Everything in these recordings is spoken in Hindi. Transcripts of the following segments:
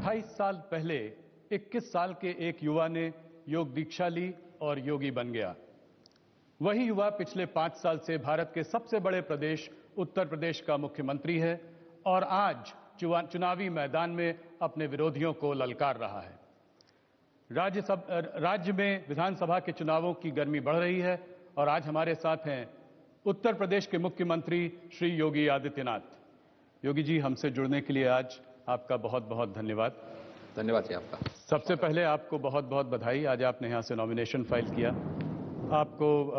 28 साल पहले 21 साल के एक युवा ने योग दीक्षा ली और योगी बन गया। वही युवा पिछले 5 साल से भारत के सबसे बड़े प्रदेश उत्तर प्रदेश का मुख्यमंत्री है और आज चुनावी मैदान में अपने विरोधियों को ललकार रहा है। राज्य में विधानसभा के चुनावों की गर्मी बढ़ रही है और आज हमारे साथ हैं उत्तर प्रदेश के मुख्यमंत्री श्री योगी आदित्यनाथ। योगी जी, हमसे जुड़ने के लिए आज आपका बहुत बहुत धन्यवाद। धन्यवाद जी आपका। सबसे पहले आपको बहुत बहुत बधाई, आज आपने यहां से नॉमिनेशन फाइल किया। आपको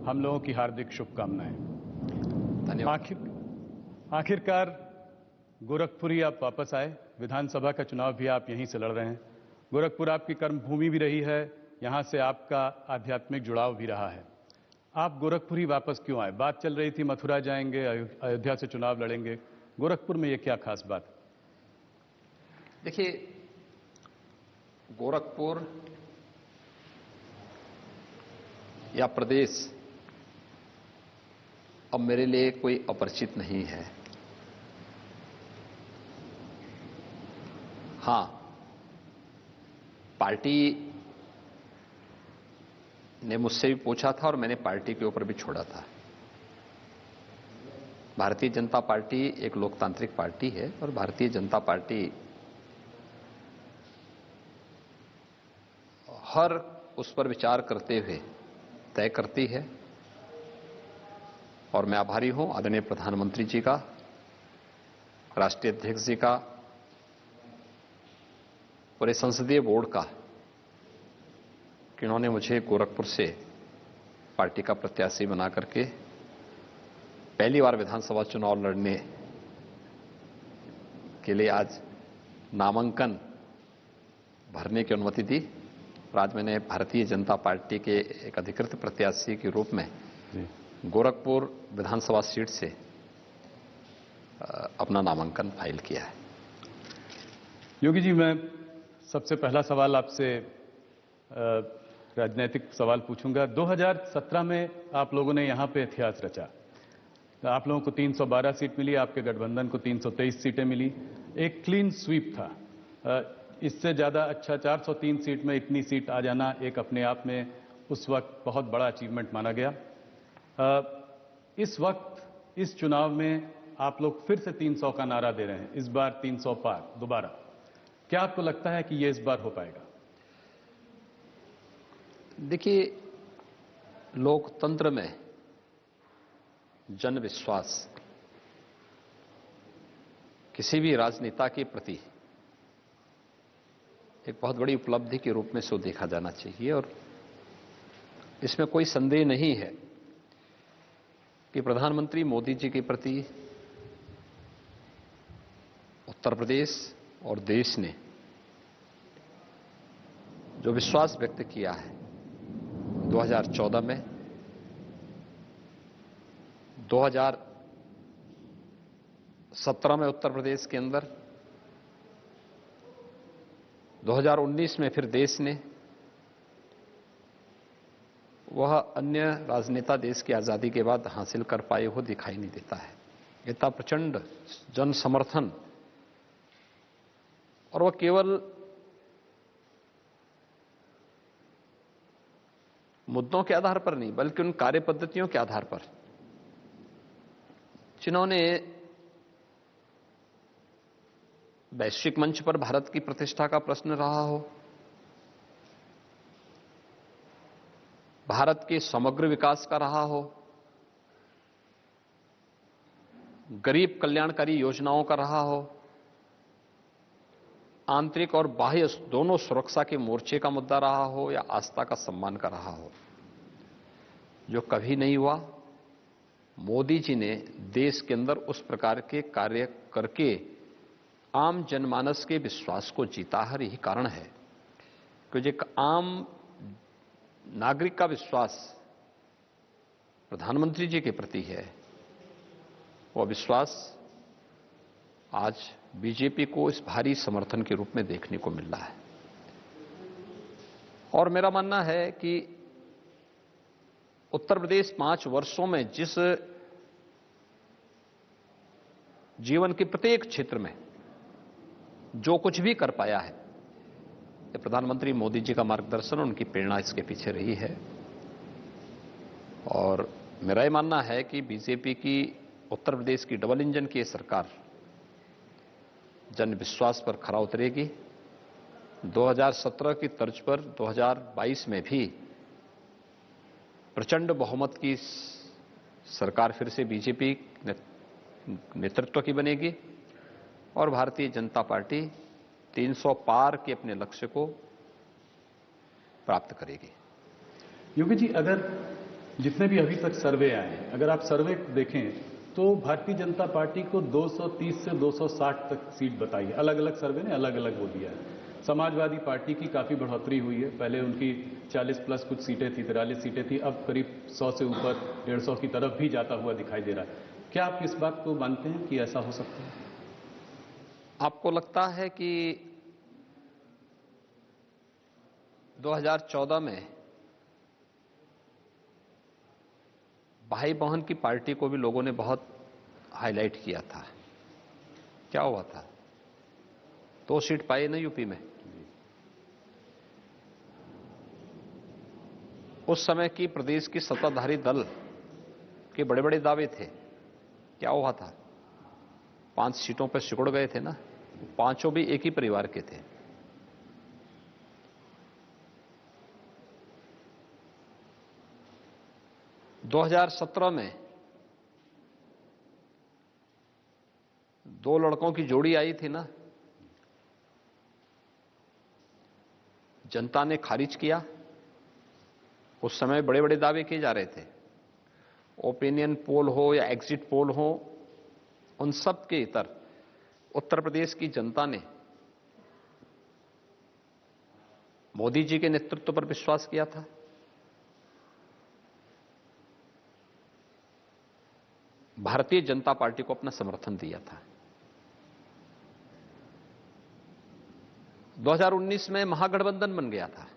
हम लोगों की हार्दिक शुभकामनाएं। धन्यवाद। आखिरकार गोरखपुरी आप वापस आए, विधानसभा का चुनाव भी आप यहीं से लड़ रहे हैं। गोरखपुर आपकी कर्मभूमि भी रही है, यहां से आपका आध्यात्मिक जुड़ाव भी रहा है। आप गोरखपुर ही वापस क्यों आए? बात चल रही थी मथुरा जाएंगे, अयोध्या से चुनाव लड़ेंगे, गोरखपुर में ये क्या खास बात? देखिए, गोरखपुर या प्रदेश अब मेरे लिए कोई अपरिचित नहीं है। हां, पार्टी ने मुझसे भी पूछा था और मैंने पार्टी के ऊपर भी छोड़ा था। भारतीय जनता पार्टी एक लोकतांत्रिक पार्टी है और भारतीय जनता पार्टी हर उस पर विचार करते हुए तय करती है और मैं आभारी हूं आदरणीय प्रधानमंत्री जी का, राष्ट्रीय अध्यक्ष जी का, पूरे संसदीय बोर्ड का कि उन्होंने मुझे गोरखपुर से पार्टी का प्रत्याशी बना करके पहली बार विधानसभा चुनाव लड़ने के लिए आज नामांकन भरने की अनुमति दी। और आज मैंने भारतीय जनता पार्टी के एक अधिकृत प्रत्याशी के रूप में गोरखपुर विधानसभा सीट से अपना नामांकन फाइल किया है। योगी जी, मैं सबसे पहला सवाल आपसे राजनीतिक सवाल पूछूंगा। 2017 में आप लोगों ने यहां पे इतिहास रचा। आप लोगों को 312 सीट मिली, आपके गठबंधन को 323 सीटें मिली। एक क्लीन स्वीप था। इससे ज्यादा अच्छा 403 सीट में इतनी सीट आ जाना एक अपने आप में उस वक्त बहुत बड़ा अचीवमेंट माना गया। इस वक्त इस चुनाव में आप लोग फिर से 300 का नारा दे रहे हैं, इस बार 300 पार दोबारा। क्या आपको लगता है कि यह इस बार हो पाएगा? देखिए, लोकतंत्र में जन विश्वास किसी भी राजनेता के प्रति एक बहुत बड़ी उपलब्धि के रूप में सो देखा जाना चाहिए और इसमें कोई संदेह नहीं है कि प्रधानमंत्री मोदी जी के प्रति उत्तर प्रदेश और देश ने जो विश्वास व्यक्त किया है 2014 में, 2017 में उत्तर प्रदेश के अंदर, 2019 में फिर देश ने, वह अन्य राजनेता देश की आजादी के बाद हासिल कर पाए हो दिखाई नहीं देता है। इतना प्रचंड जन समर्थन, और वह केवल मुद्दों के आधार पर नहीं बल्कि उन कार्य पद्धतियों के आधार पर जिन्होंने वैश्विक मंच पर भारत की प्रतिष्ठा का प्रश्न रहा हो, भारत के समग्र विकास का रहा हो, गरीब कल्याणकारी योजनाओं का रहा हो, आंतरिक और बाह्य दोनों सुरक्षा के मोर्चे का मुद्दा रहा हो या आस्था का सम्मान का रहा हो, जो कभी नहीं हुआ। मोदी जी ने देश के अंदर उस प्रकार के कार्य करके आम जनमानस के विश्वास को जीता है। यही कारण है कि एक आम नागरिक का विश्वास प्रधानमंत्री जी के प्रति है, वह विश्वास आज बीजेपी को इस भारी समर्थन के रूप में देखने को मिल रहा है। और मेरा मानना है कि उत्तर प्रदेश 5 वर्षों में जिस जीवन के प्रत्येक क्षेत्र में जो कुछ भी कर पाया है, ये प्रधानमंत्री मोदी जी का मार्गदर्शन, उनकी प्रेरणा इसके पीछे रही है। और मेरा ये मानना है कि बीजेपी की उत्तर प्रदेश की डबल इंजन की ये सरकार जन विश्वास पर खरा उतरेगी। 2017 की तर्ज पर 2022 में भी प्रचंड बहुमत की सरकार फिर से बीजेपी नेतृत्व की बनेगी और भारतीय जनता पार्टी 300 पार के अपने लक्ष्य को प्राप्त करेगी। योगी जी, अगर जितने भी अभी तक सर्वे आए हैं, अगर आप सर्वे देखें तो भारतीय जनता पार्टी को 230 से 260 तक सीट बताई है। अलग अलग सर्वे ने अलग अलग वो दिया है। समाजवादी पार्टी की काफी बढ़ोतरी हुई है। पहले उनकी 40 प्लस कुछ सीटें थी, 43 सीटें थी, अब करीब 100 से ऊपर 150 की तरफ भी जाता हुआ दिखाई दे रहा है। क्या आप इस बात को मानते हैं कि ऐसा हो सकता है? आपको लगता है कि 2014 में भाई बहन की पार्टी को भी लोगों ने बहुत हाईलाइट किया था? क्या हुआ था? 2 सीट पाई ना यूपी में। उस समय की प्रदेश की सत्ताधारी दल के बड़े बड़े दावे थे। क्या हुआ था? 5 सीटों पर सिकुड़ गए थे ना। 5 भी एक ही परिवार के थे। - 2017 में 2 लड़कों की जोड़ी आई थी ना, जनता ने खारिज किया। उस समय बड़े बड़े दावे किए जा रहे थे। ओपिनियन पोल हो या एग्जिट पोल हो, उन सब के इतर उत्तर प्रदेश की जनता ने मोदी जी के नेतृत्व पर विश्वास किया था। भारतीय जनता पार्टी को अपना समर्थन दिया था। 2019 में महागठबंधन बन गया था।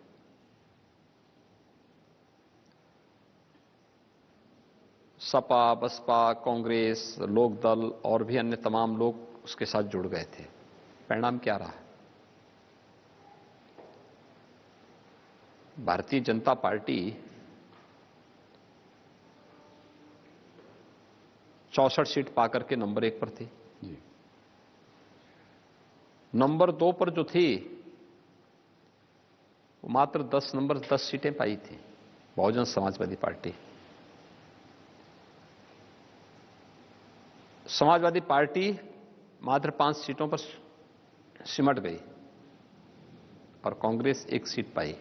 सपा, बसपा, कांग्रेस, लोकदल और भी अन्य तमाम लोग उसके साथ जुड़ गए थे। परिणाम क्या रहा? भारतीय जनता पार्टी 64 सीट पाकर के नंबर 1 पर थी। जी। नंबर 2 पर जो थी वो मात्र 10 सीटें पाई थी, बहुजन समाजवादी पार्टी। समाजवादी पार्टी मात्र 5 सीटों पर सिमट गई और कांग्रेस 1 सीट पाई।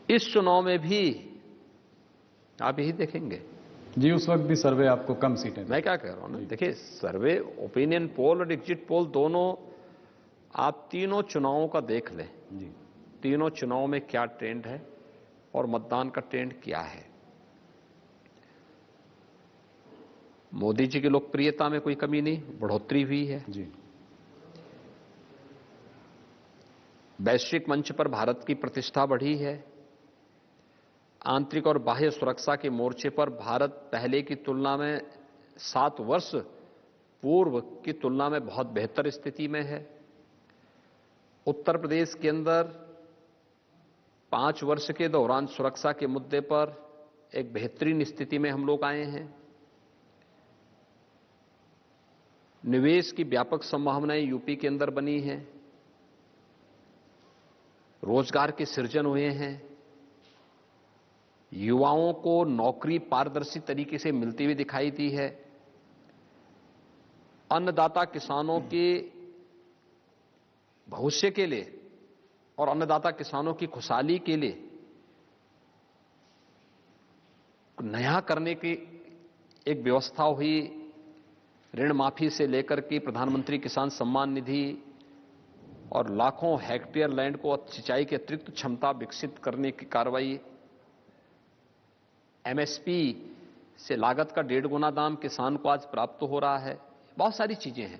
इस चुनाव में भी आप यही देखेंगे। जी, उस वक्त भी सर्वे आपको कम सीटें दी। मैं क्या कह रहा हूं ना, देखिए, सर्वे, ओपिनियन पोल और एग्जिट पोल दोनों, आप तीनों चुनावों का देख लें। जी। तीनों चुनाव में क्या ट्रेंड है और मतदान का ट्रेंड क्या है। मोदी जी की लोकप्रियता में कोई कमी नहीं, बढ़ोतरी हुई है। जी। वैश्विक मंच पर भारत की प्रतिष्ठा बढ़ी है। आंतरिक और बाह्य सुरक्षा के मोर्चे पर भारत पहले की तुलना में 7 वर्ष पूर्व की तुलना में बहुत बेहतर स्थिति में है। उत्तर प्रदेश के अंदर 5 वर्ष के दौरान सुरक्षा के मुद्दे पर एक बेहतरीन स्थिति में हम लोग आए हैं। निवेश की व्यापक संभावनाएं यूपी के अंदर बनी हैं। रोजगार के सृजन हुए हैं। युवाओं को नौकरी पारदर्शी तरीके से मिलती हुई दिखाई दी है। अन्नदाता किसानों के भविष्य के लिए और अन्नदाता किसानों की खुशहाली के लिए नया करने की एक व्यवस्था हुई। ऋण माफी से लेकर के प्रधानमंत्री किसान सम्मान निधि और लाखों हेक्टेयर लैंड को सिंचाई की अतिरिक्त क्षमता विकसित करने की कार्रवाई। एमएसपी से लागत का 1.5 गुना दाम किसान को आज प्राप्त हो रहा है। बहुत सारी चीजें हैं।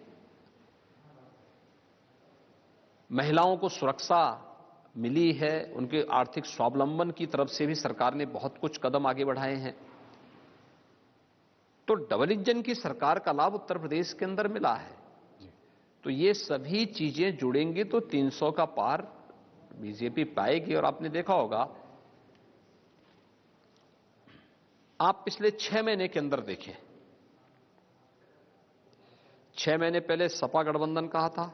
महिलाओं को सुरक्षा मिली है। उनके आर्थिक स्वावलंबन की तरफ से भी सरकार ने बहुत कुछ कदम आगे बढ़ाए हैं। तो डबल इंजन की सरकार का लाभ उत्तर प्रदेश के अंदर मिला है। तो ये सभी चीजें जुड़ेंगी तो 300 का पार बीजेपी पाएगी। और आपने देखा होगा, आप पिछले 6 महीने के अंदर देखें, 6 महीने पहले सपा गठबंधन कहा था,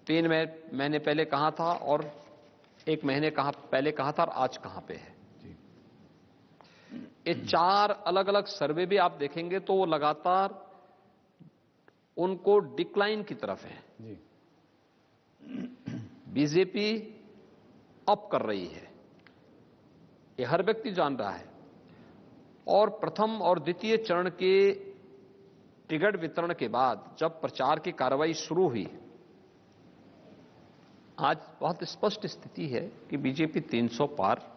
3 महीने पहले कहा था, और 1 महीने पहले कहा था, और आज कहां पे है। ये 4 अलग अलग सर्वे भी आप देखेंगे तो वो लगातार उनको डिक्लाइन की तरफ है। बीजेपी अप कर रही है, ये हर व्यक्ति जान रहा है। और प्रथम और द्वितीय चरण के टिकट वितरण के बाद जब प्रचार की कार्रवाई शुरू हुई, आज बहुत स्पष्ट स्थिति है कि बीजेपी 300 पार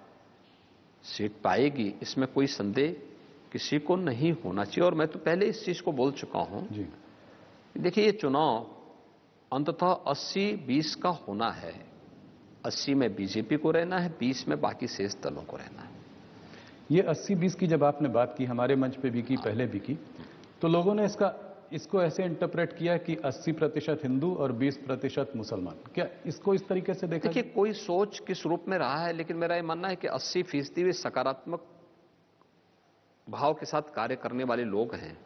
सीट पाएगी, इसमें कोई संदेह किसी को नहीं होना चाहिए। और मैं तो पहले इस चीज को बोल चुका हूं, देखिए ये चुनाव अंततः 80-20 का होना है। 80 में बीजेपी को रहना है, 20 में बाकी शेष दलों को रहना है। ये 80-20 की जब आपने बात की, हमारे मंच पे भी की, पहले भी की, तो लोगों ने इसको ऐसे इंटरप्रेट किया कि 80% हिंदू और 20% मुसलमान। क्या इसको इस तरीके से देखा? देखिए, कोई सोच किस रूप में रहा है, लेकिन मेरा यह मानना है कि 80% वे सकारात्मक भाव के साथ कार्य करने वाले लोग हैं,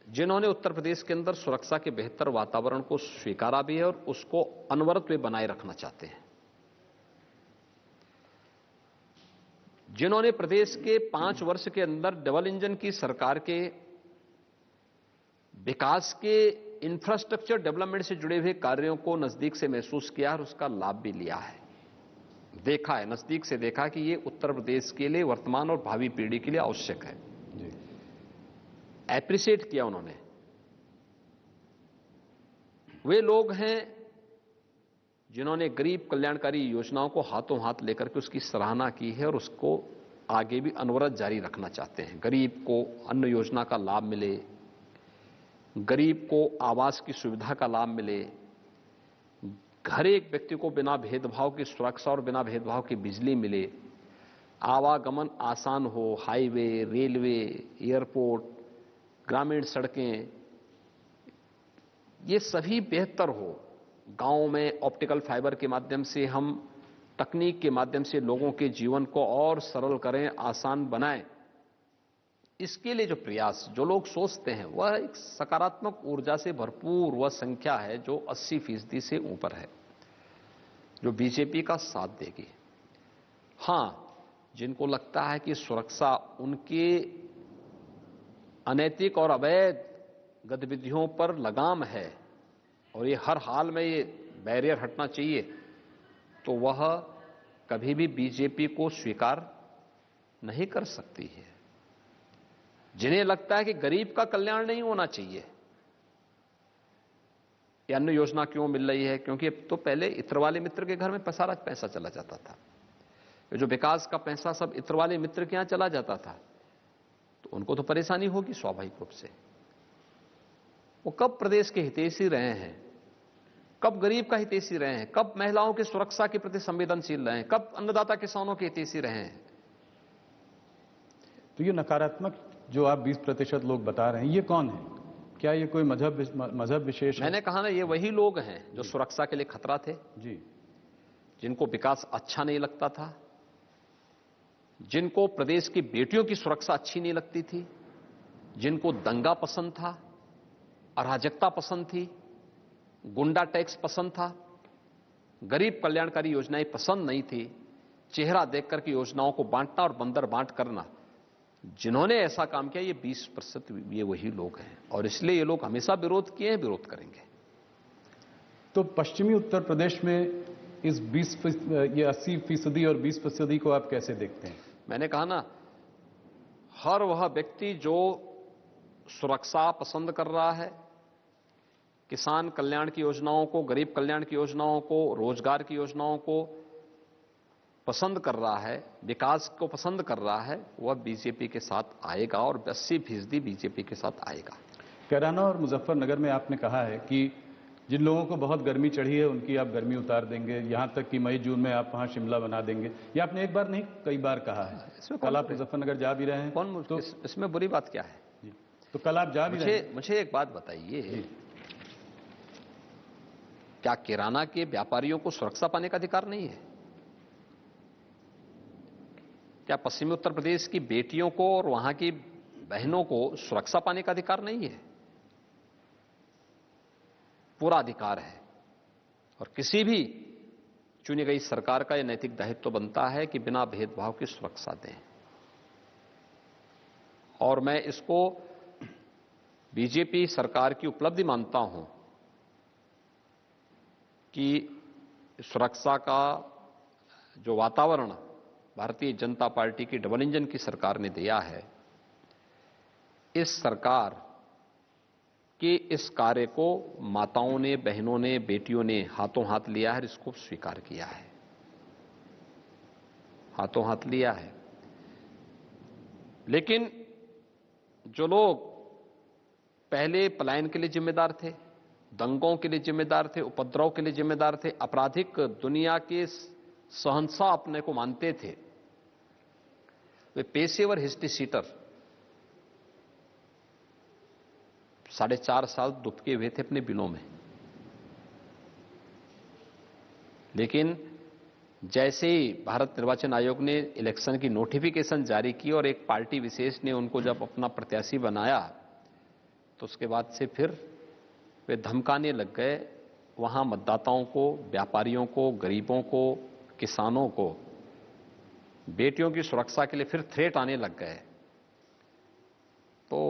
जिन्होंने उत्तर प्रदेश के अंदर सुरक्षा के बेहतर वातावरण को स्वीकारा भी है और उसको अनवरत वे बनाए रखना चाहते हैं, जिन्होंने प्रदेश के 5 वर्ष के अंदर डबल इंजन की सरकार के विकास के इंफ्रास्ट्रक्चर डेवलपमेंट से जुड़े हुए कार्यों को नजदीक से महसूस किया और उसका लाभ भी लिया है, देखा है, नजदीक से देखा कि ये उत्तर प्रदेश के लिए, वर्तमान और भावी पीढ़ी के लिए आवश्यक है। एप्रिशिएट किया उन्होंने। वे लोग हैं जिन्होंने गरीब कल्याणकारी योजनाओं को हाथों हाथ लेकर के उसकी सराहना की है और उसको आगे भी अनवरत जारी रखना चाहते हैं। गरीब को अन्न योजना का लाभ मिले, गरीब को आवास की सुविधा का लाभ मिले, हर एक व्यक्ति को बिना भेदभाव की सुरक्षा और बिना भेदभाव की बिजली मिले, आवागमन आसान हो, हाईवे, रेलवे, एयरपोर्ट, ग्रामीण सड़कें, ये सभी बेहतर हो। गांवों में ऑप्टिकल फाइबर के माध्यम से हम तकनीक के माध्यम से लोगों के जीवन को और सरल करें, आसान बनाएं। इसके लिए जो प्रयास, जो लोग सोचते हैं, वह एक सकारात्मक ऊर्जा से भरपूर वह संख्या है जो 80% से ऊपर है, जो बीजेपी का साथ देगी। हां, जिनको लगता है कि सुरक्षा उनके अनैतिक और अवैध गतिविधियों पर लगाम है और ये हर हाल में ये बैरियर हटना चाहिए, तो वह कभी भी बीजेपी को स्वीकार नहीं कर सकती है। जिन्हें लगता है कि गरीब का कल्याण नहीं होना चाहिए, ये अन्न योजना क्यों मिल रही है, क्योंकि तो पहले इत्र वाले मित्र के घर में सारा पैसा चला जाता था, जो विकास का पैसा सब इत्र वाले मित्र के यहां चला जाता था, तो उनको तो परेशानी होगी स्वाभाविक रूप से। वो कब प्रदेश के हितैषी रहे हैं, कब गरीब का हितैषी रहे हैं, कब महिलाओं की सुरक्षा के प्रति संवेदनशील रहे हैं, कब अन्नदाता किसानों के हितैषी रहे हैं। तो ये नकारात्मक जो आप 20% लोग बता रहे हैं, ये कौन है? क्या ये कोई मजहब विशेष है? मैंने कहा ना, ये वही लोग हैं जो सुरक्षा के लिए खतरा थे जी, जिनको विकास अच्छा नहीं लगता था, जिनको प्रदेश की बेटियों की सुरक्षा अच्छी नहीं लगती थी, जिनको दंगा पसंद था, अराजकता पसंद थी, गुंडा टैक्स पसंद था, गरीब कल्याणकारी योजनाएं पसंद नहीं थी, चेहरा देखकर के योजनाओं को बांटना और बंदर बांट करना, जिन्होंने ऐसा काम किया, ये 20% ये वही लोग हैं। और इसलिए ये लोग हमेशा विरोध किए हैं, विरोध करेंगे। तो पश्चिमी उत्तर प्रदेश में इस 80% और 20% को आप कैसे देखते हैं? मैंने कहा ना, हर वह व्यक्ति जो सुरक्षा पसंद कर रहा है, किसान कल्याण की योजनाओं को, गरीब कल्याण की योजनाओं को, रोजगार की योजनाओं को पसंद कर रहा है, विकास को पसंद कर रहा है, वह बीजेपी के साथ आएगा और 80% बीजेपी के साथ आएगा। कैराना और मुजफ्फरनगर में आपने कहा है कि जिन लोगों को बहुत गर्मी चढ़ी है उनकी आप गर्मी उतार देंगे, यहाँ तक कि मई जून में आप वहाँ शिमला बना देंगे। ये आपने एक बार नहीं कई बार कहा है। इसमें कल आप मुजफ्फरनगर जा भी रहे हैं। तो इसमें बुरी बात क्या है? जी, तो कल आप जा भी रहे हैं। मुझे एक बात बताइए, क्या किराना के व्यापारियों को सुरक्षा पाने का अधिकार नहीं है? क्या पश्चिमी उत्तर प्रदेश की बेटियों को और वहां की बहनों को सुरक्षा पाने का अधिकार नहीं है? पूरा अधिकार है। और किसी भी चुनी गई सरकार का यह नैतिक दायित्व बनता है कि बिना भेदभाव की सुरक्षा दें। और मैं इसको बीजेपी सरकार की उपलब्धि मानता हूं कि सुरक्षा का जो वातावरण भारतीय जनता पार्टी की डबल इंजन की सरकार ने दिया है, इस सरकार के इस कार्य को माताओं ने, बहनों ने, बेटियों ने हाथों हाथ लिया है, इसको स्वीकार किया है, हाथों हाथ लिया है। लेकिन जो लोग पहले पलायन के लिए जिम्मेदार थे, दंगों के लिए जिम्मेदार थे, उपद्रव के लिए जिम्मेदार थे, आपराधिक दुनिया के शहंशाह अपने को मानते थे, वे पेशेवर हिस्ट्री सीटर 4.5 साल दुबके हुए थे अपने बिलों में। लेकिन जैसे ही भारत निर्वाचन आयोग ने इलेक्शन की नोटिफिकेशन जारी की और एक पार्टी विशेष ने उनको जब अपना प्रत्याशी बनाया, तो उसके बाद से फिर वे धमकाने लग गए वहां मतदाताओं को, व्यापारियों को, गरीबों को, किसानों को। बेटियों की सुरक्षा के लिए फिर थ्रेट आने लग गए। तो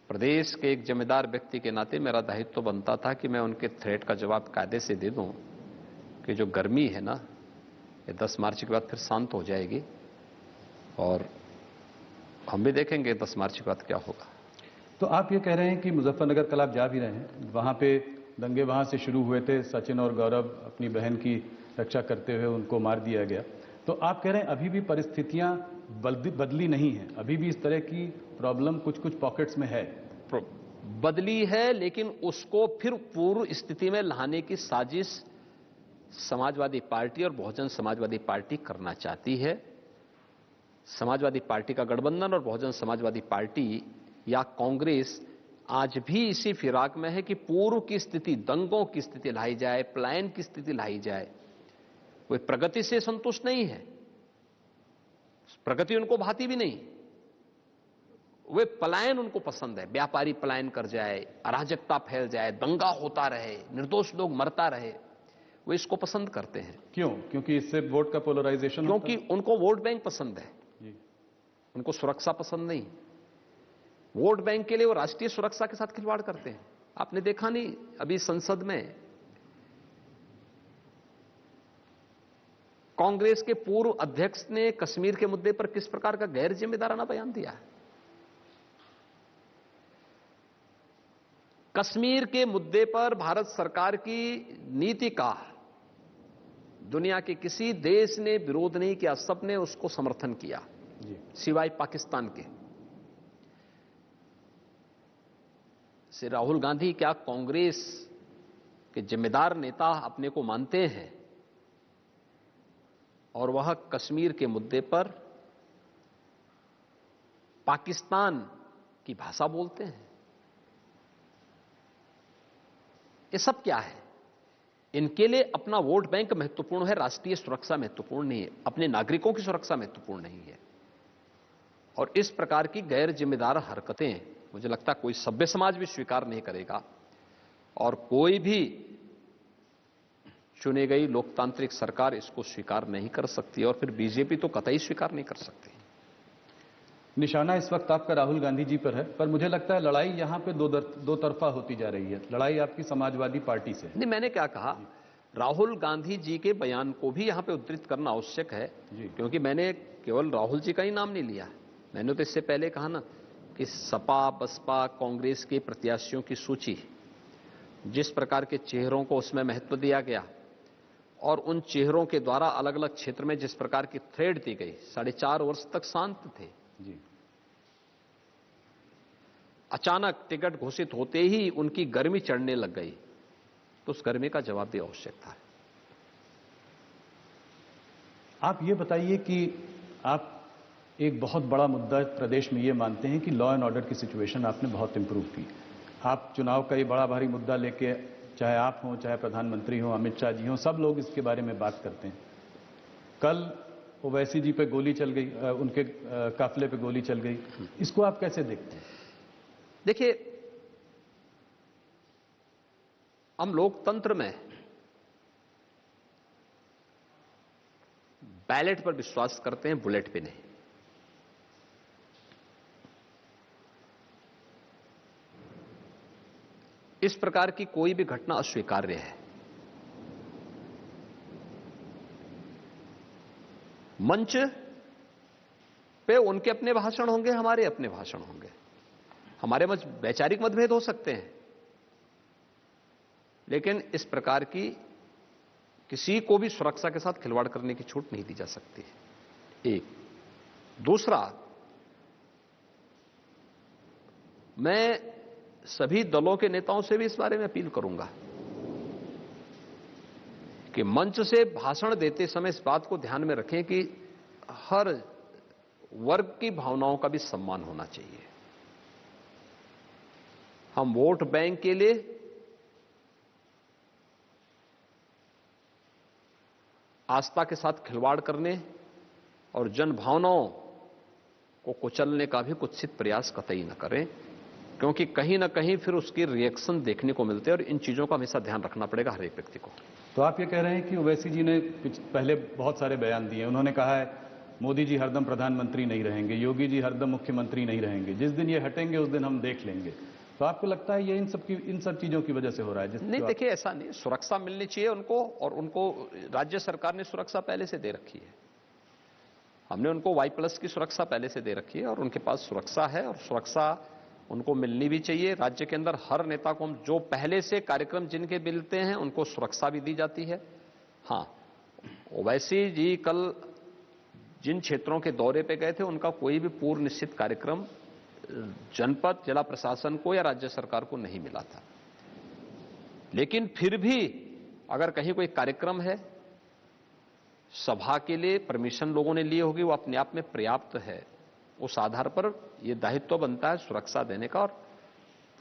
प्रदेश के एक जिम्मेदार व्यक्ति के नाते मेरा दायित्व बनता था कि मैं उनके थ्रेट का जवाब कायदे से दे दूं कि जो गर्मी है ना, ये 10 मार्च के बाद फिर शांत हो जाएगी और हम भी देखेंगे 10 मार्च के बाद क्या होगा। तो आप ये कह रहे हैं कि मुजफ्फरनगर कल आप जा भी रहे हैं, वहाँ पे दंगे वहाँ से शुरू हुए थे, सचिन और गौरव अपनी बहन की रक्षा करते हुए उनको मार दिया गया। तो आप कह रहे हैं अभी भी परिस्थितियां बदली नहीं है, अभी भी इस तरह की प्रॉब्लम कुछ कुछ पॉकेट्स में है? बदली है, लेकिन उसको फिर पूर्व स्थिति में लाने की साजिश समाजवादी पार्टी और बहुजन समाजवादी पार्टी करना चाहती है। समाजवादी पार्टी का गठबंधन और बहुजन समाजवादी पार्टी या कांग्रेस आज भी इसी फिराक में है कि पूर्व की स्थिति, दंगों की स्थिति लाई जाए, पलायन की स्थिति लाई जाए। वे प्रगति से संतुष्ट नहीं है, प्रगति उनको भाती भी नहीं, वे पलायन उनको पसंद है। व्यापारी पलायन कर जाए, अराजकता फैल जाए, दंगा होता रहे, निर्दोष लोग मरता रहे, वे इसको पसंद करते हैं। क्यों? क्योंकि इससे वोट का पोलराइजेशन, क्योंकि उनको वोट बैंक पसंद है जी। उनको सुरक्षा पसंद नहीं। वोट बैंक के लिए वो राष्ट्रीय सुरक्षा के साथ खिलवाड़ करते हैं। आपने देखा नहीं, अभी संसद में कांग्रेस के पूर्व अध्यक्ष ने कश्मीर के मुद्दे पर किस प्रकार का गैर जिम्मेदाराना बयान दिया है। कश्मीर के मुद्दे पर भारत सरकार की नीति का दुनिया के किसी देश ने विरोध नहीं किया, सबने उसको समर्थन किया सिवाय पाकिस्तान के। श्री राहुल गांधी क्या कांग्रेस के जिम्मेदार नेता अपने को मानते हैं और वह कश्मीर के मुद्दे पर पाकिस्तान की भाषा बोलते हैं? ये सब क्या है? इनके लिए अपना वोट बैंक महत्वपूर्ण है, राष्ट्रीय सुरक्षा महत्वपूर्ण नहीं है, अपने नागरिकों की सुरक्षा महत्वपूर्ण नहीं है। और इस प्रकार की गैर जिम्मेदार हरकतें मुझे लगता है कोई सभ्य समाज भी स्वीकार नहीं करेगा और कोई भी चुनी गई लोकतांत्रिक सरकार इसको स्वीकार नहीं कर सकती और फिर बीजेपी तो कतई स्वीकार नहीं कर सकती। निशाना इस वक्त आपका राहुल गांधी जी पर है, पर मुझे लगता है लड़ाई यहां पे दो तरफा होती जा रही है। लड़ाई आपकी समाजवादी पार्टी से नहीं, मैंने क्या कहा, राहुल गांधी जी के बयान को भी यहां पे उद्धृत करना आवश्यक है क्योंकि मैंने केवल राहुल जी का ही नाम नहीं लिया। मैंने तो इससे पहले कहा ना कि सपा, बसपा, कांग्रेस के प्रत्याशियों की सूची, जिस प्रकार के चेहरों को उसमें महत्व दिया गया और उन चेहरों के द्वारा अलग अलग क्षेत्र में जिस प्रकार की थ्रेड दी गई, 4.5 वर्ष तक शांत थे जी। अचानक टिकट घोषित होते ही उनकी गर्मी चढ़ने लग गई, तो उस गर्मी का जवाब भी आवश्यक था। आप ये बताइए कि आप एक बहुत बड़ा मुद्दा प्रदेश में ये मानते हैं कि लॉ एंड ऑर्डर की सिचुएशन आपने बहुत इंप्रूव की। आप चुनाव का ये बड़ा भारी मुद्दा लेके, चाहे आप हों, चाहे प्रधानमंत्री हों, अमित शाह जी हों, सब लोग इसके बारे में बात करते हैं। कल ओवैसी जी पे गोली चल गई, उनके काफिले पे गोली चल गई, इसको आप कैसे देखते हैं? देखिए, हम लोकतंत्र में बैलेट पर विश्वास करते हैं, बुलेट पे नहीं। इस प्रकार की कोई भी घटना अस्वीकार्य है। मंच पे उनके अपने भाषण होंगे, हमारे अपने भाषण होंगे, हमारे वैचारिक मतभेद हो सकते हैं, लेकिन इस प्रकार की किसी को भी सुरक्षा के साथ खिलवाड़ करने की छूट नहीं दी जा सकती। एक दूसरा, मैं सभी दलों के नेताओं से भी इस बारे में अपील करूंगा कि मंच से भाषण देते समय इस बात को ध्यान में रखें कि हर वर्ग की भावनाओं का भी सम्मान होना चाहिए। हम वोट बैंक के लिए आस्था के साथ खिलवाड़ करने और जन भावनाओं को कुचलने का भी कुत्सित प्रयास कतई न करें, क्योंकि कहीं ना कहीं फिर उसकी रिएक्शन देखने को मिलते हैं और इन चीजों का हमेशा ध्यान रखना पड़ेगा हर एक व्यक्ति को। तो आप ये कह रहे हैं कि ओवैसी जी ने पहले बहुत सारे बयान दिए। उन्होंने कहा है मोदी जी हरदम प्रधानमंत्री नहीं रहेंगे, योगी जी हरदम मुख्यमंत्री नहीं रहेंगे, जिस दिन ये हटेंगे उस दिन हम देख लेंगे। तो आपको लगता है ये इन सब चीजों की वजह से हो रहा है? नहीं, देखिए, ऐसा नहीं। सुरक्षा मिलनी चाहिए उनको, और उनको राज्य सरकार ने सुरक्षा पहले से दे रखी है। हमने उनको Y+ की सुरक्षा पहले से दे रखी है और उनके पास सुरक्षा है, और सुरक्षा उनको मिलनी भी चाहिए। राज्य के अंदर हर नेता को जो पहले से कार्यक्रम जिनके मिलते हैं उनको सुरक्षा भी दी जाती है। हाँ, ओवैसी जी कल जिन क्षेत्रों के दौरे पे गए थे उनका कोई भी पूर्व निश्चित कार्यक्रम जनपद, जिला प्रशासन को या राज्य सरकार को नहीं मिला था। लेकिन फिर भी अगर कहीं कोई कार्यक्रम है, सभा के लिए परमिशन लोगों ने ली होगी, वो अपने आप में पर्याप्त है, उस आधार पर यह दायित्व बनता है सुरक्षा देने का। और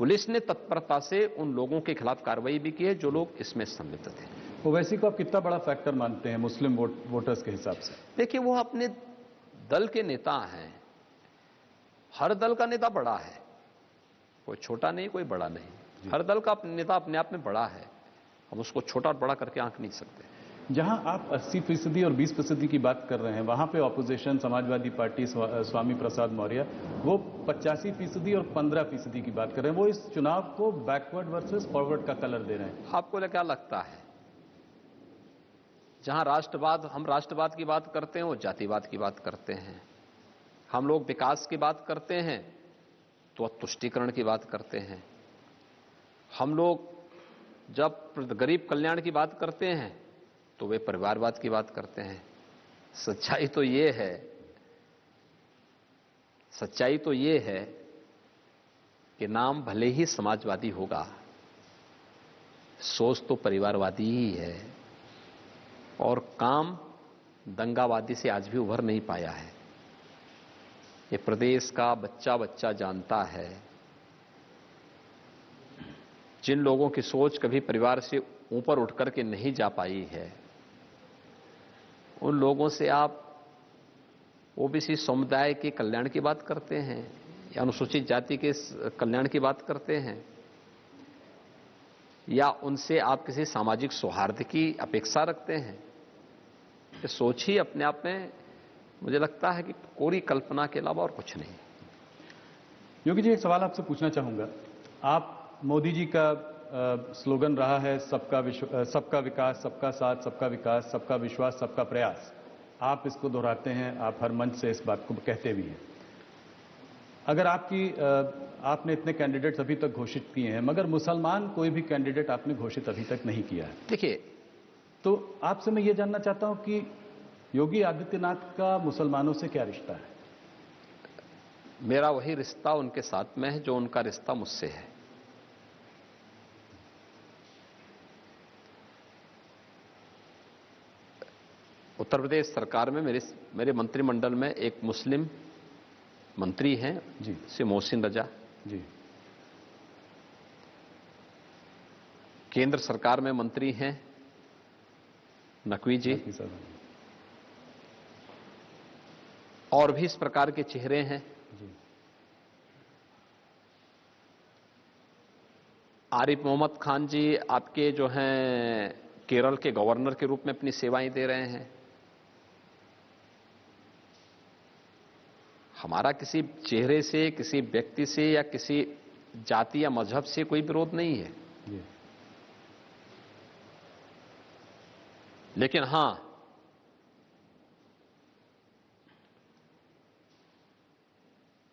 पुलिस ने तत्परता से उन लोगों के खिलाफ कार्रवाई भी की है जो लोग इसमें सम्मिलित थे। ओवैसी को आप कितना बड़ा फैक्टर मानते हैं मुस्लिम वोटर्स के हिसाब से? देखिए, वो अपने दल के नेता हैं। हर दल का नेता बड़ा है, कोई छोटा नहीं, कोई बड़ा नहीं। हर दल का नेता अपने आप में बड़ा है, हम उसको छोटा और बड़ा करके आंक नहीं सकते। जहां आप 80% और 20% की बात कर रहे हैं, वहां पे ऑपोजिशन समाजवादी पार्टी, स्वामी प्रसाद मौर्य, वो 85% और 15% की बात कर रहे हैं। वो इस चुनाव को बैकवर्ड वर्सेस फॉरवर्ड का कलर दे रहे हैं। आपको क्या लगता है, जहां हम राष्ट्रवाद की बात करते हैं वो जातिवाद की बात करते हैं। हम लोग विकास की बात करते हैं तो तुष्टीकरण की बात करते हैं। हम लोग जब गरीब कल्याण की बात करते हैं तो वे परिवारवाद की बात करते हैं। सच्चाई तो ये है कि नाम भले ही समाजवादी होगा, सोच तो परिवारवादी ही है, और काम दंगावादी से आज भी उभर नहीं पाया है। ये प्रदेश का बच्चा बच्चा जानता है। जिन लोगों की सोच कभी परिवार से ऊपर उठ करके नहीं जा पाई है, उन लोगों से आप ओबीसी समुदाय के कल्याण की बात करते हैं या अनुसूचित जाति के कल्याण की बात करते हैं, या उनसे आप किसी सामाजिक सौहार्द की अपेक्षा रखते हैं? ये सोच ही अपने आप में मुझे लगता है कि कोरी कल्पना के अलावा और कुछ नहीं। योगी जी, एक सवाल आपसे पूछना चाहूंगा। आप मोदी जी का स्लोगन रहा है सबका विकास, सबका साथ, सबका विकास, सबका विश्वास, सबका प्रयास। आप इसको दोहराते हैं, आप हर मंच से इस बात को कहते भी हैं। अगर आपने इतने कैंडिडेट्स अभी तक घोषित किए हैं, मगर मुसलमान कोई भी कैंडिडेट आपने घोषित अभी तक नहीं किया है। देखिए, तो आपसे मैं ये जानना चाहता हूं कि योगी आदित्यनाथ का मुसलमानों से क्या रिश्ता है? मेरा वही रिश्ता उनके साथ में है जो उनका रिश्ता मुझसे है। उत्तर प्रदेश सरकार में मेरे मंत्रिमंडल में एक मुस्लिम मंत्री हैं जी श्री मोहसिन रजा। जी केंद्र सरकार में मंत्री हैं नकवी जी। नकवी साहब। और भी इस प्रकार के चेहरे हैं। जी आरिफ मोहम्मद खान जी आपके जो हैं केरल के गवर्नर के रूप में अपनी सेवाएं दे रहे हैं। हमारा किसी चेहरे से, किसी व्यक्ति से या किसी जाति या मजहब से कोई विरोध नहीं है। जी लेकिन हां,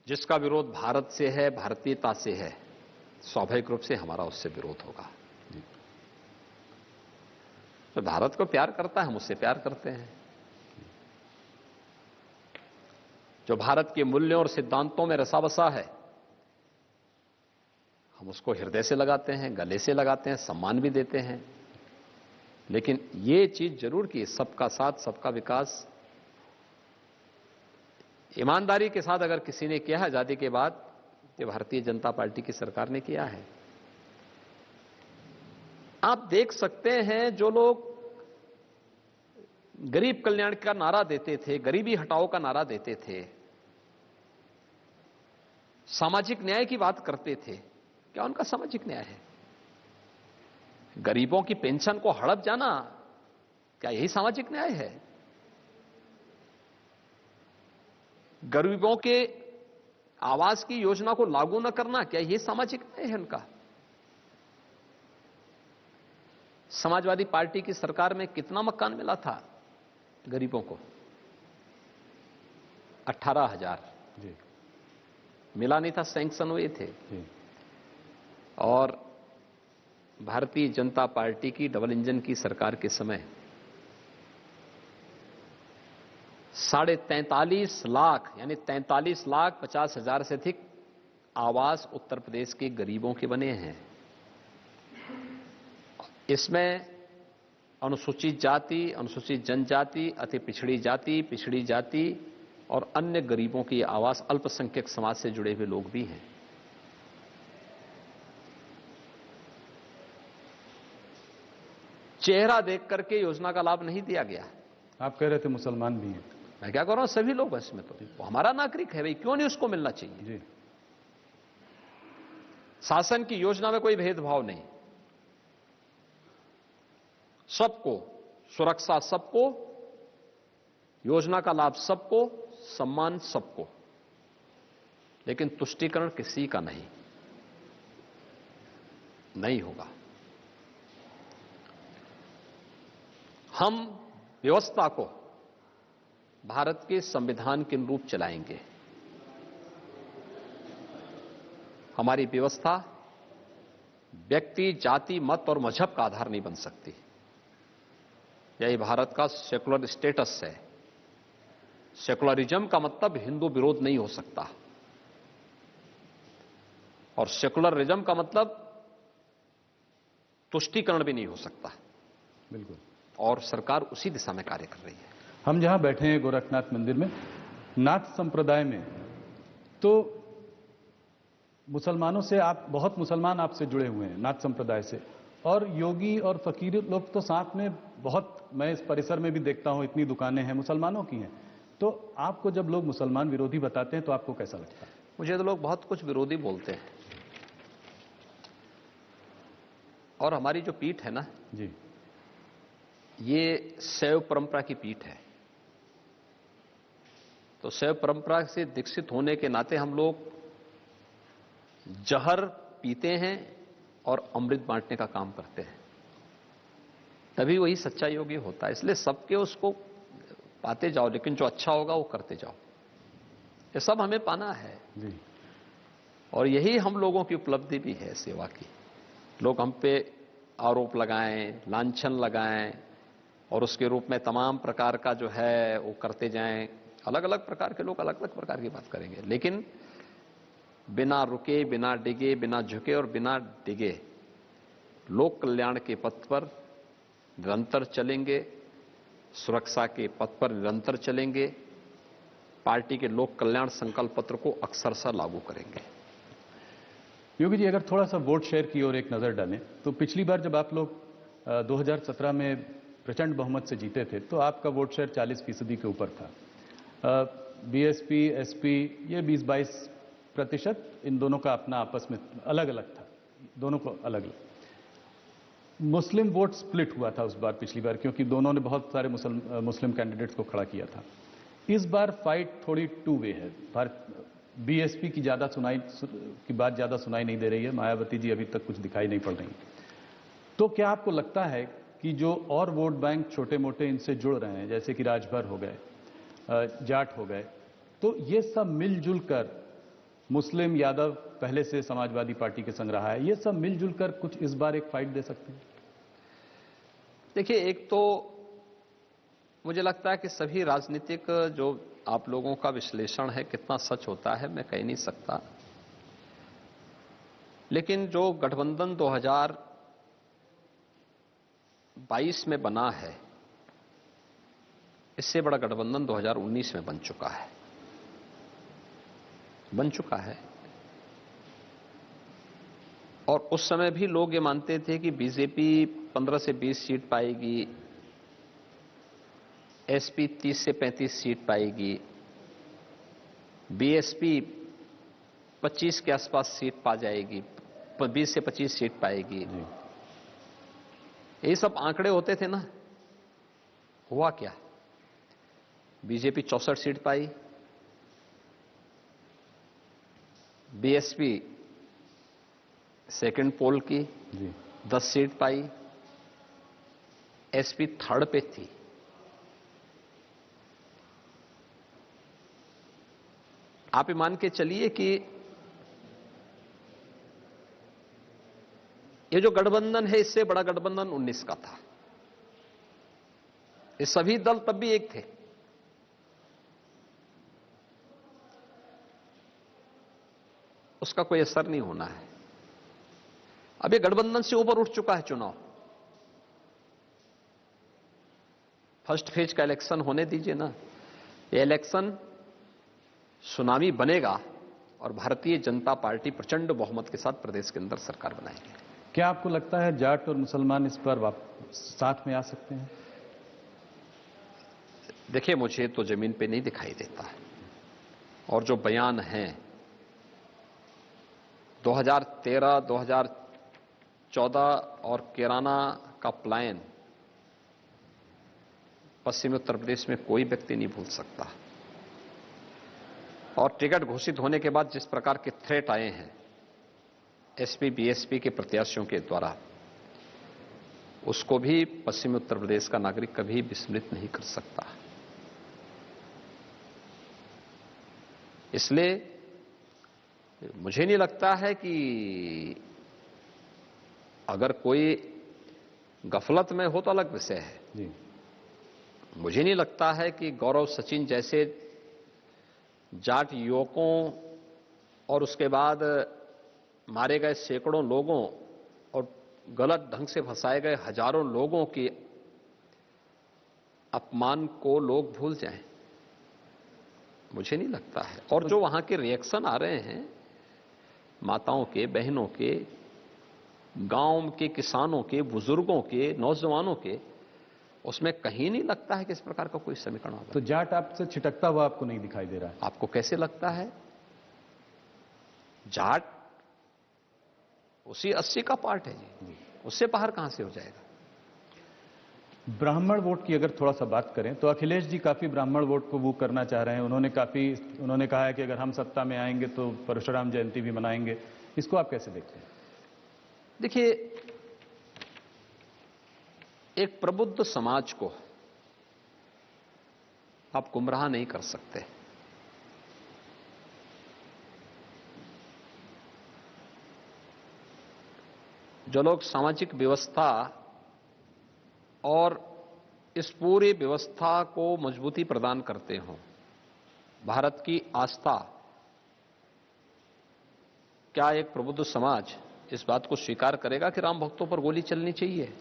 जिसका विरोध भारत से है, भारतीयता से है, स्वाभाविक रूप से हमारा उससे विरोध होगा। तो भारत को प्यार करता है, हम उससे प्यार करते हैं। जो भारत के मूल्यों और सिद्धांतों में रसा बसा है, हम उसको हृदय से लगाते हैं, गले से लगाते हैं, सम्मान भी देते हैं। लेकिन ये चीज जरूर कि सबका साथ, सबका विकास ईमानदारी के साथ अगर किसी ने किया है आजादी के बाद, ये भारतीय जनता पार्टी की सरकार ने किया है। आप देख सकते हैं जो लोग गरीब कल्याण का नारा देते थे, गरीबी हटाओ का नारा देते थे, सामाजिक न्याय की बात करते थे, क्या उनका सामाजिक न्याय है? गरीबों की पेंशन को हड़प जाना, क्या यही सामाजिक न्याय है? गरीबों के आवास की योजना को लागू न करना, क्या यह सामाजिक न्याय है उनका? समाजवादी पार्टी की सरकार में कितना मकान मिला था गरीबों को? 18,000 जी मिला नहीं था, सैंक्शन हुए थे। जी और भारतीय जनता पार्टी की डबल इंजन की सरकार के समय 43.5 लाख यानी 43,50,000 से अधिक आवास उत्तर प्रदेश के गरीबों के बने हैं। इसमें अनुसूचित जाति, अनुसूचित जनजाति, अति पिछड़ी जाति और अन्य गरीबों की आवास, अल्पसंख्यक समाज से जुड़े हुए लोग भी हैं। चेहरा देख करके योजना का लाभ नहीं दिया गया। आप कह रहे थे मुसलमान भी हैं। मैं क्या कर रहा हूं, सभी लोग इसमें, तो वो हमारा नागरिक है भाई, क्यों नहीं उसको मिलना चाहिए? जी शासन की योजना में कोई भेदभाव नहीं, सबको सुरक्षा, सबको योजना का लाभ, सबको सम्मान, सबको, लेकिन तुष्टीकरण किसी का नहीं होगा। हम व्यवस्था को भारत के संविधान के अनुरूप चलाएंगे। हमारी व्यवस्था व्यक्ति, जाति, मत और मजहब का आधार नहीं बन सकती। यही भारत का सेकुलर स्टेटस है। सेकुलरिज्म का मतलब हिंदू विरोध नहीं हो सकता, और सेकुलरिज्म का मतलब तुष्टीकरण भी नहीं हो सकता। बिल्कुल। और सरकार उसी दिशा में कार्य कर रही है। हम जहां बैठे हैं गोरखनाथ मंदिर में, नाथ संप्रदाय में, तो मुसलमानों से आप, बहुत मुसलमान आपसे जुड़े हुए हैं नाथ संप्रदाय से, और योगी और फकीर लोग तो साथ में बहुत, मैं इस परिसर में भी देखता हूं, इतनी दुकानें हैं मुसलमानों की हैं। तो आपको जब लोग मुसलमान विरोधी बताते हैं तो आपको कैसा लगता है? मुझे तो लोग बहुत कुछ विरोधी बोलते हैं, और हमारी जो पीठ है ना जी, ये शैव परंपरा की पीठ है। तो शैव परंपरा से दीक्षित होने के नाते हम लोग जहर पीते हैं और अमृत बांटने का काम करते हैं, तभी वही सच्चा योगी होता है। इसलिए सबके उसको पाते जाओ, लेकिन जो अच्छा होगा वो करते जाओ। ये सब हमें पाना है जी। और यही हम लोगों की उपलब्धि भी है सेवा की। लोग हम पे आरोप लगाएं, लांछन लगाएं और उसके रूप में तमाम प्रकार का जो है वो करते जाएं, अलग अलग प्रकार के लोग अलग अलग प्रकार की बात करेंगे, लेकिन बिना रुके, बिना डिगे, बिना झुके और बिना डिगे लोक कल्याण के पथ पर निरंतर चलेंगे, सुरक्षा के पथ पर निरंतर चलेंगे, पार्टी के लोक कल्याण संकल्प पत्र को अक्षरशः लागू करेंगे। योगी जी, अगर थोड़ा सा वोट शेयर की ओर एक नजर डालें तो पिछली बार जब आप लोग 2017 में प्रचंड बहुमत से जीते थे तो आपका वोट शेयर 40% के ऊपर था। बीएसपी, एसपी ये 20-22%, इन दोनों का अपना आपस में अलग अलग था, दोनों को अलग अलग। मुस्लिम वोट स्प्लिट हुआ था उस बार पिछली बार, क्योंकि दोनों ने बहुत सारे मुस्लिम कैंडिडेट्स को खड़ा किया था। इस बार फाइट थोड़ी टू वे है। बीएसपी की बात ज्यादा सुनाई नहीं दे रही है, मायावती जी अभी तक कुछ दिखाई नहीं पड़ रही। तो क्या आपको लगता है कि जो और वोट बैंक छोटे मोटे इनसे जुड़ रहे हैं, जैसे कि राजभर हो गए, जाट हो गए, तो ये सब मिलजुल कर, मुस्लिम यादव पहले से समाजवादी पार्टी के संग रहा है, ये सब मिलजुल कर कुछ इस बार एक फाइट दे सकते हैं? देखिए, एक तो मुझे लगता है कि सभी राजनीतिक जो आप लोगों का विश्लेषण है कितना सच होता है मैं कह नहीं सकता, लेकिन जो गठबंधन 2022 में बना है, इससे बड़ा गठबंधन 2019 में बन चुका है। और उस समय भी लोग ये मानते थे कि बीजेपी 15 से 20 सीट पाएगी, एसपी 30 से 35 सीट पाएगी, बीएसपी 25 के आसपास सीट पा जाएगी, 20 से 25 सीट पाएगी। ये सब आंकड़े होते थे ना। हुआ क्या? बीजेपी 64 सीट पाई, बीएसपी सेकंड पोल की 10 सीट पाई, एसपी थर्ड पे थी। आप ये मान के चलिए कि ये जो गठबंधन है, इससे बड़ा गठबंधन 19 का था। ये सभी दल तब भी एक थे। उसका कोई असर नहीं होना है। अब ये गठबंधन से ऊपर उठ चुका है चुनाव। फर्स्ट फेज का इलेक्शन होने दीजिए ना। ये इलेक्शन सुनामी बनेगा और भारतीय जनता पार्टी प्रचंड बहुमत के साथ प्रदेश के अंदर सरकार बनाएगी। क्या आपको लगता है जाट और मुसलमान इस पर साथ में आ सकते हैं? देखिए, मुझे तो जमीन पे नहीं दिखाई देता है। और जो बयान हैं 2013, 2014 और कैराना का प्लान पश्चिमी उत्तर प्रदेश में कोई व्यक्ति नहीं भूल सकता। और टिकट घोषित होने के बाद जिस प्रकार के थ्रेट आए हैं एसपी बीएसपी के प्रत्याशियों के द्वारा, उसको भी पश्चिमी उत्तर प्रदेश का नागरिक कभी विस्मृत नहीं कर सकता। इसलिए मुझे नहीं लगता है कि अगर कोई गफलत में हो तो अलग विषय है जी। मुझे नहीं लगता है कि गौरव सचिन जैसे जाट युवकों और उसके बाद मारे गए सैकड़ों लोगों और गलत ढंग से फंसाए गए हजारों लोगों के अपमान को लोग भूल जाएं। मुझे नहीं लगता है। और जो वहां के रिएक्शन आ रहे हैं माताओं के, बहनों के, गांव के किसानों के, बुजुर्गों के, नौजवानों के, उसमें कहीं नहीं लगता है कि इस प्रकार का कोई समीकरण होगा। तो जाट आपसे छिटकता हुआ आपको नहीं दिखाई दे रहा है? आपको कैसे लगता है? जाट उसी 80 का पार्ट है जी, उससे बाहर कहां से हो जाएगा? ब्राह्मण वोट की अगर थोड़ा सा बात करें तो अखिलेश जी काफी ब्राह्मण वोट को वो करना चाह रहे हैं। उन्होंने कहा है कि अगर हम सत्ता में आएंगे तो परशुराम जयंती भी मनाएंगे। इसको आप कैसे देखते हैं? देखिए, एक प्रबुद्ध समाज को आप गुमराह नहीं कर सकते। जो लोग सामाजिक व्यवस्था और इस पूरी व्यवस्था को मजबूती प्रदान करते हों, भारत की आस्था, क्या एक प्रबुद्ध समाज इस बात को स्वीकार करेगा कि राम भक्तों पर गोली चलनी चाहिए?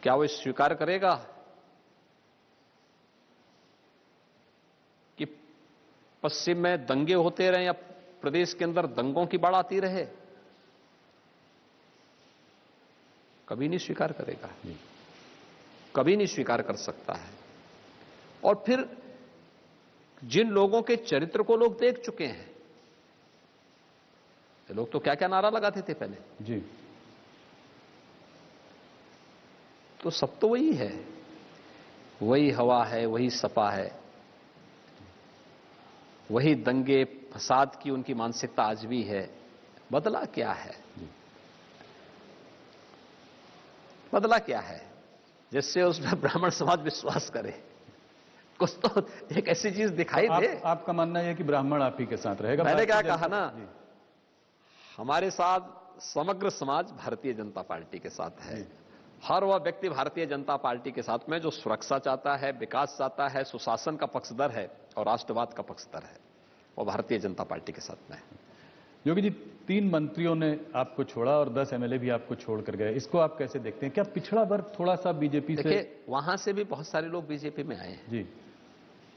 क्या वो स्वीकार करेगा कि पश्चिम में दंगे होते रहे या प्रदेश के अंदर दंगों की बाढ़ आती रहे? कभी नहीं स्वीकार करेगा, कभी नहीं स्वीकार कर सकता है। और फिर जिन लोगों के चरित्र को लोग देख चुके हैं, ये लोग तो क्या क्या नारा लगाते थे पहले जी, तो सब तो वही है, वही हवा है, वही सपा है, वही दंगे फसाद की उनकी मानसिकता आज भी है। बदला क्या है? बदला क्या है जिससे उसमें ब्राह्मण समाज विश्वास करे? कुछ तो एक ऐसी चीज दिखाई दे। आपका मानना है कि ब्राह्मण आप ही के साथ रहेगा? मैंने क्या कहा ना, हमारे साथ समग्र समाज भारतीय जनता पार्टी के साथ है। हर वह व्यक्ति भारतीय जनता पार्टी के साथ में जो सुरक्षा चाहता है, विकास चाहता है, सुशासन का पक्षधर है और राष्ट्रवाद का पक्षधर है, वो भारतीय जनता पार्टी के साथ में है। योगी जी, 3 मंत्रियों ने आपको छोड़ा और 10 एमएलए भी आपको छोड़कर गए, इसको आप कैसे देखते हैं? क्या पिछड़ा वर्ग थोड़ा सा बीजेपी से? देखिए, वहां से भी बहुत सारे लोग बीजेपी में आए हैं जी।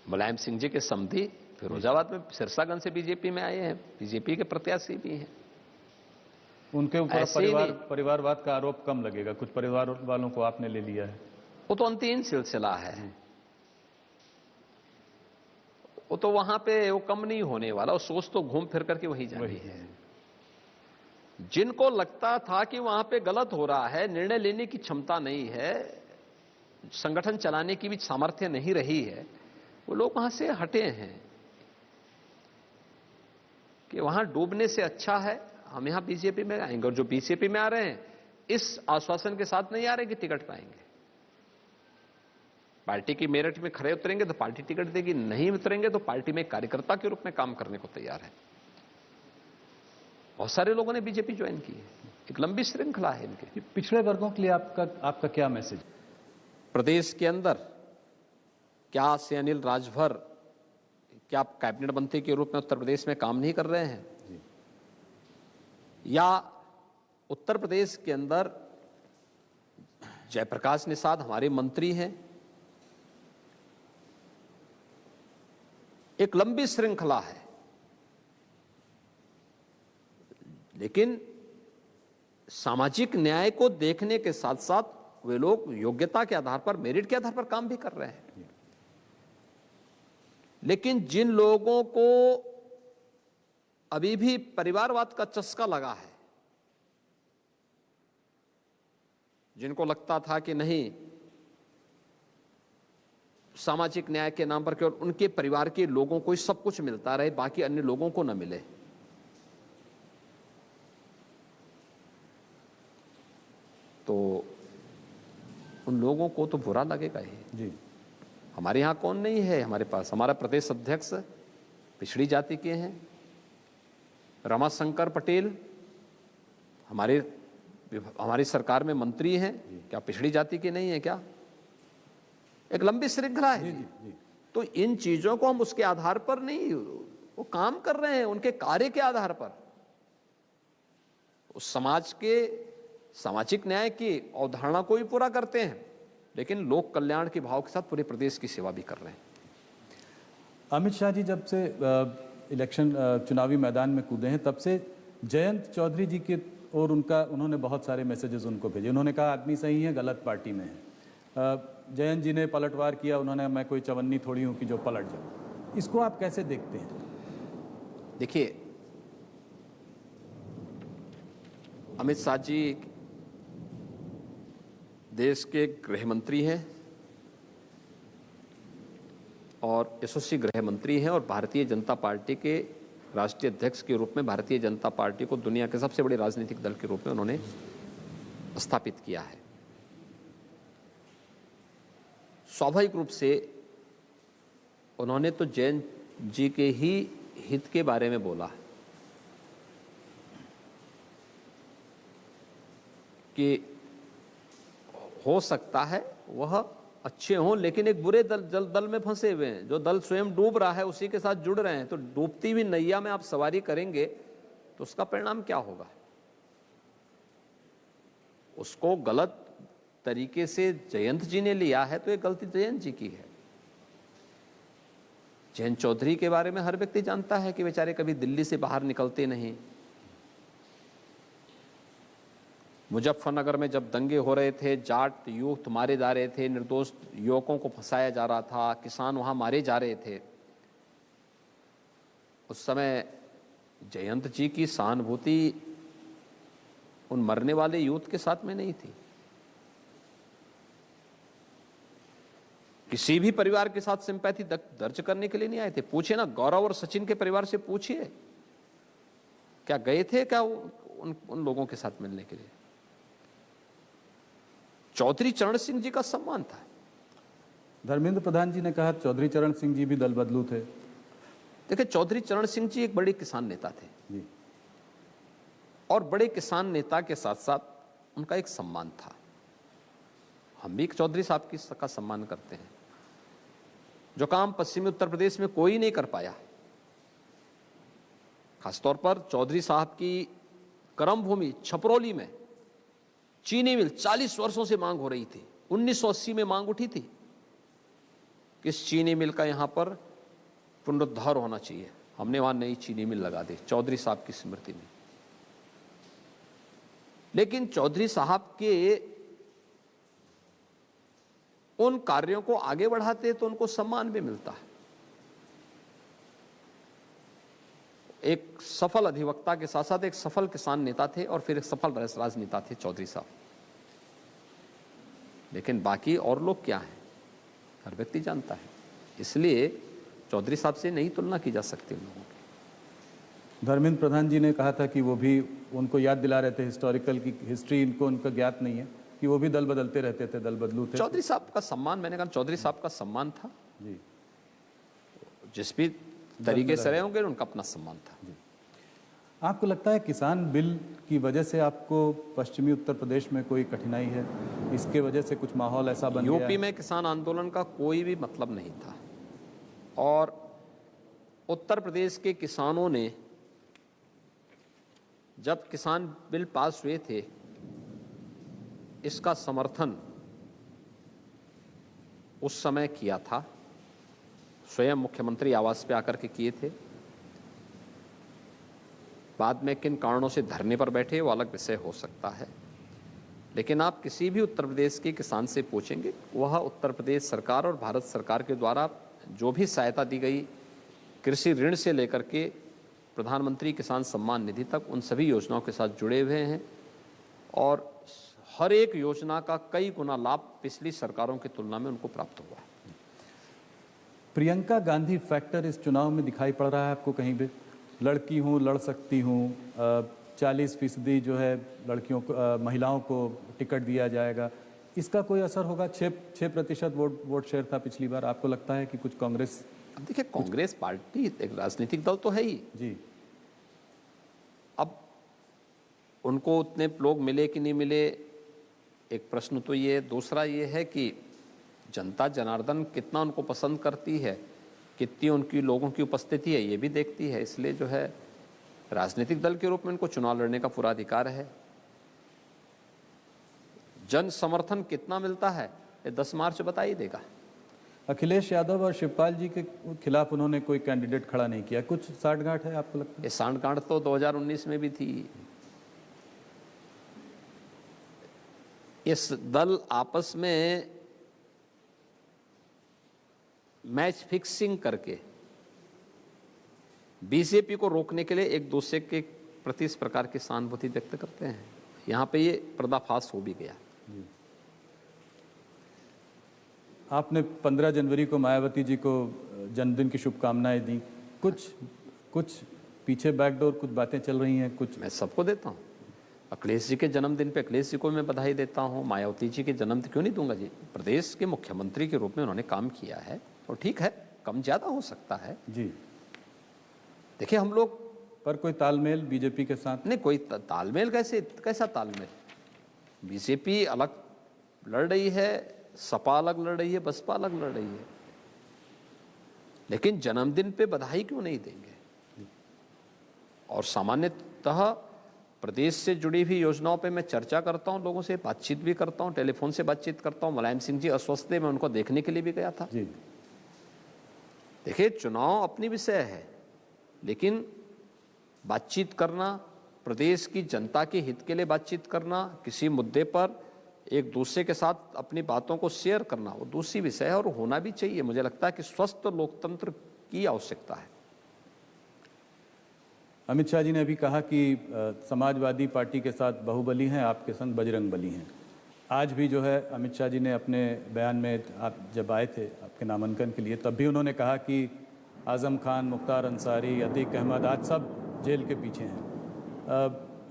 मुलायम सिंह जी के समधी फिरोजाबाद में सिरसागंज से बीजेपी में आए हैं, बीजेपी के प्रत्याशी भी हैं। उनके ऊपर ऐसे ही परिवारवाद का आरोप कम लगेगा, कुछ परिवार वालों को आपने ले लिया है। वो तो अंतिम सिलसिला है, वो तो वहां पे वो कम नहीं होने वाला, वो सोच तो घूम फिर करके वही जानी है। जिनको लगता था कि वहां पे गलत हो रहा है, निर्णय लेने की क्षमता नहीं है, संगठन चलाने की भी सामर्थ्य नहीं रही है, वो लोग वहां से हटे हैं कि वहां डूबने से अच्छा है हम यहां बीजेपी में आएंगे। और जो बीजेपी में आ रहे हैं इस आश्वासन के साथ नहीं आ रहे कि टिकट पाएंगे। पार्टी की मेरिट में खड़े उतरेंगे तो पार्टी टिकट देगी, नहीं उतरेंगे तो पार्टी में कार्यकर्ता के रूप में काम करने को तैयार है। बहुत सारे लोगों ने बीजेपी ज्वाइन की है, एक लंबी श्रृंखला है इनके। पिछड़े वर्गों के लिए आपका क्या मैसेज? प्रदेश के अंदर क्या से अनिल राजभर क्या कैबिनेट मंत्री के रूप में उत्तर प्रदेश में काम नहीं कर रहे हैं? या उत्तर प्रदेश के अंदर जयप्रकाश निषाद हमारे मंत्री हैं? एक लंबी श्रृंखला है, लेकिन सामाजिक न्याय को देखने के साथ साथ वे लोग योग्यता के आधार पर, मेरिट के आधार पर काम भी कर रहे हैं। लेकिन जिन लोगों को अभी भी परिवारवाद का चस्का लगा है, जिनको लगता था कि नहीं सामाजिक न्याय के नाम पर केवल उनके परिवार के लोगों को ही सब कुछ मिलता रहे, बाकी अन्य लोगों को न मिले, तो उन लोगों को तो बुरा लगेगा ही। जी। हमारे यहाँ कौन नहीं है? हमारे पास हमारा प्रदेश अध्यक्ष पिछड़ी जाति के हैं, रमाशंकर पटेल हमारी सरकार में मंत्री हैं, क्या पिछड़ी जाति के नहीं है क्या? एक लंबी श्रृंखला है। जी। तो इन चीजों को हम उसके आधार पर नहीं, वो काम कर रहे हैं उनके कार्य के आधार पर, उस समाज के सामाजिक न्याय की अवधारणा को भी पूरा करते हैं, लेकिन लोक कल्याण के भाव के साथ पूरे प्रदेश की सेवा भी कर रहे हैं। अमित शाह जी जब से इलेक्शन चुनावी मैदान में कूदे हैं, तब से जयंत चौधरी जी के और उन्होंने बहुत सारे मैसेजेस उनको भेजे। उन्होंने कहा आदमी सही है, गलत पार्टी में है। जयंत जी ने पलटवार किया, उन्होंने मैं कोई चवन्नी थोड़ी हूँ कि जो पलट जाऊँ। इसको आप कैसे देखते हैं? देखिए, अमित शाह जी देश के गृह मंत्री हैं और यशस्वी गृह मंत्री हैं और भारतीय जनता पार्टी के राष्ट्रीय अध्यक्ष के रूप में भारतीय जनता पार्टी को दुनिया के सबसे बड़े राजनीतिक दल के रूप में उन्होंने स्थापित किया है। स्वाभाविक रूप से उन्होंने तो जैन जी के ही हित के बारे में बोला कि हो सकता है वह अच्छे हों लेकिन एक बुरे दल में फंसे हुए हैं। जो दल स्वयं डूब रहा है उसी के साथ जुड़ रहे हैं, तो डूबती हुई नैया में आप सवारी करेंगे तो उसका परिणाम क्या होगा? उसको गलत तरीके से जयंत जी ने लिया है तो ये गलती जयंत जी की है। जयंत चौधरी के बारे में हर व्यक्ति जानता है कि बेचारे कभी दिल्ली से बाहर निकलते नहीं। मुजफ्फरनगर में जब दंगे हो रहे थे, जाट युवक मारे जा रहे थे, निर्दोष युवकों को फंसाया जा रहा था, किसान वहां मारे जा रहे थे, उस समय जयंत जी की सहानुभूति उन मरने वाले यूथ के साथ में नहीं थी। किसी भी परिवार के साथ सिंपैथी दर्ज करने के लिए नहीं आए थे। पूछे ना, गौरव और सचिन के परिवार से पूछिए, क्या गए थे क्या उन लोगों के साथ मिलने के लिए? चौधरी चरण सिंह जी का सम्मान था। धर्मेंद्र प्रधान जी ने कहा चौधरी चरण सिंह जी भी दल बदलू थे। देखिए, चौधरी चरण सिंह जी एक बड़े किसान नेता थे जी। और बड़े किसान नेता के साथ साथ उनका एक सम्मान था। हम भी चौधरी साहब का सम्मान करते हैं। जो काम पश्चिमी उत्तर प्रदेश में कोई नहीं कर पाया, खासतौर पर चौधरी साहब की कर्मभूमि छपरौली में चीनी मिल 40 वर्षों से मांग हो रही थी। 1980 में मांग उठी थी कि इस चीनी मिल का यहां पर पुनरुद्धार होना चाहिए। हमने वहां नई चीनी मिल लगा दी चौधरी साहब की स्मृति में। लेकिन चौधरी साहब के उन कार्यों को आगे बढ़ाते तो उनको सम्मान भी मिलता है। एक सफल अधिवक्ता के साथ साथ एक सफल किसान नेता थे और फिर एक सफल राजनेता थे चौधरी साहब। लेकिन बाकी और लोग क्या हैं, हर व्यक्ति जानता है। इसलिए चौधरी साहब से नहीं तुलना की जा सकती उन लोगों की। धर्मेंद्र प्रधान जी ने कहा था कि वो भी उनको याद दिला रहे थे हिस्टोरिकल की हिस्ट्री इनको उनका ज्ञात नहीं है कि वो भी दल बदलते रहते थे, दल बदलू थे। चौधरी साहब का सम्मान, मैंने कहा चौधरी साहब का सम्मान था जी। जिस भी तरीके से रहे होंगे उनका अपना सम्मान था। आपको लगता है किसान बिल की वजह से आपको पश्चिमी उत्तर प्रदेश में कोई कठिनाई है? इसके वजह से कुछ माहौल ऐसा बन गया है? यूपी में किसान आंदोलन का कोई भी मतलब नहीं था और उत्तर प्रदेश के किसानों ने जब किसान बिल पास हुए थे इसका समर्थन उस समय किया था। स्वयं मुख्यमंत्री आवास पे आकर के किए थे। बाद में किन कारणों से धरने पर बैठे वो अलग विषय हो सकता है। लेकिन आप किसी भी उत्तर प्रदेश के किसान से पूछेंगे, वह उत्तर प्रदेश सरकार और भारत सरकार के द्वारा जो भी सहायता दी गई, कृषि ऋण से लेकर के प्रधानमंत्री किसान सम्मान निधि तक, उन सभी योजनाओं के साथ जुड़े हुए हैं और हर एक योजना का कई गुना लाभ पिछली सरकारों की तुलना में उनको प्राप्त हुआ है। प्रियंका गांधी फैक्टर इस चुनाव में दिखाई पड़ रहा है आपको कहीं भी? लड़की हूँ, लड़ सकती हूँ, 40% जो है लड़कियों को, महिलाओं को टिकट दिया जाएगा, इसका कोई असर होगा? 6% वोट शेयर था पिछली बार। आपको लगता है कि कुछ कांग्रेस? अब देखिए, कांग्रेस पार्टी एक राजनीतिक दल तो है ही जी। अब उनको उतने लोग मिले कि नहीं मिले, एक प्रश्न तो ये। दूसरा ये है कि जनता जनार्दन कितना उनको पसंद करती है, कितनी उनकी लोगों की उपस्थिति है, ये भी देखती है। इसलिए जो है राजनीतिक दल के रूप में उनको चुनाव लड़ने का पूरा अधिकार है। जन समर्थन कितना मिलता है ये 10 मार्च बता ही देगा। अखिलेश यादव और शिवपाल जी के खिलाफ उन्होंने कोई कैंडिडेट खड़ा नहीं किया, कुछ साठगांठ है आपको लगता है? ये सांठगांठ तो 2019 में भी थी। इस दल आपस में मैच फिक्सिंग करके बीजेपी को रोकने के लिए एक दूसरे के प्रति इस प्रकार की सहानुभूति व्यक्त करते हैं। यहां पे ये पर्दाफाश हो भी गया। आपने 15 जनवरी को मायावती जी को जन्मदिन की शुभकामनाएं दी। कुछ पीछे बैकडोर कुछ बातें चल रही हैं कुछ? मैं सबको देता हूं। अखिलेश जी के जन्मदिन पे अखिलेश जी को मैं बधाई देता हूं। मायावती जी के जन्मदिन क्यों नहीं दूंगा जी? प्रदेश के मुख्यमंत्री के रूप में उन्होंने काम किया है और ठीक है, कम ज्यादा हो सकता है जी। देखिए, हम लोग पर कोई तालमेल बीजेपी के साथ नहीं, कोई तालमेल कैसा तालमेल? बीजेपी अलग लड़ रही है, सपा अलग लड़ रही है, बसपा अलग लड़ रही है, लेकिन जन्मदिन पे बधाई क्यों नहीं देंगे? और सामान्यतः प्रदेश से जुड़ी हुई योजनाओं पे मैं चर्चा करता हूं, लोगों से बातचीत भी करता हूं, टेलीफोन से बातचीत करता हूं। मुलायम सिंह जी अस्वस्थ थे, मैं उनको देखने के लिए भी गया था। जी। देखिए, चुनाव अपनी विषय है, लेकिन बातचीत करना, प्रदेश की जनता के हित के लिए बातचीत करना, किसी मुद्दे पर एक दूसरे के साथ अपनी बातों को शेयर करना, वो दूसरी विषय है और होना भी चाहिए। मुझे लगता है कि स्वस्थ लोकतंत्र की आवश्यकता है। अमित शाह जी ने अभी कहा कि समाजवादी पार्टी के साथ बाहुबली हैं, आपके संग बजरंग बली हैं। आज भी जो है अमित शाह जी ने अपने बयान में, आप जब आए थे आपके नामांकन के लिए, तब भी उन्होंने कहा कि आज़म खान, मुख्तार अंसारी, अतीक अहमद आज सब जेल के पीछे हैं।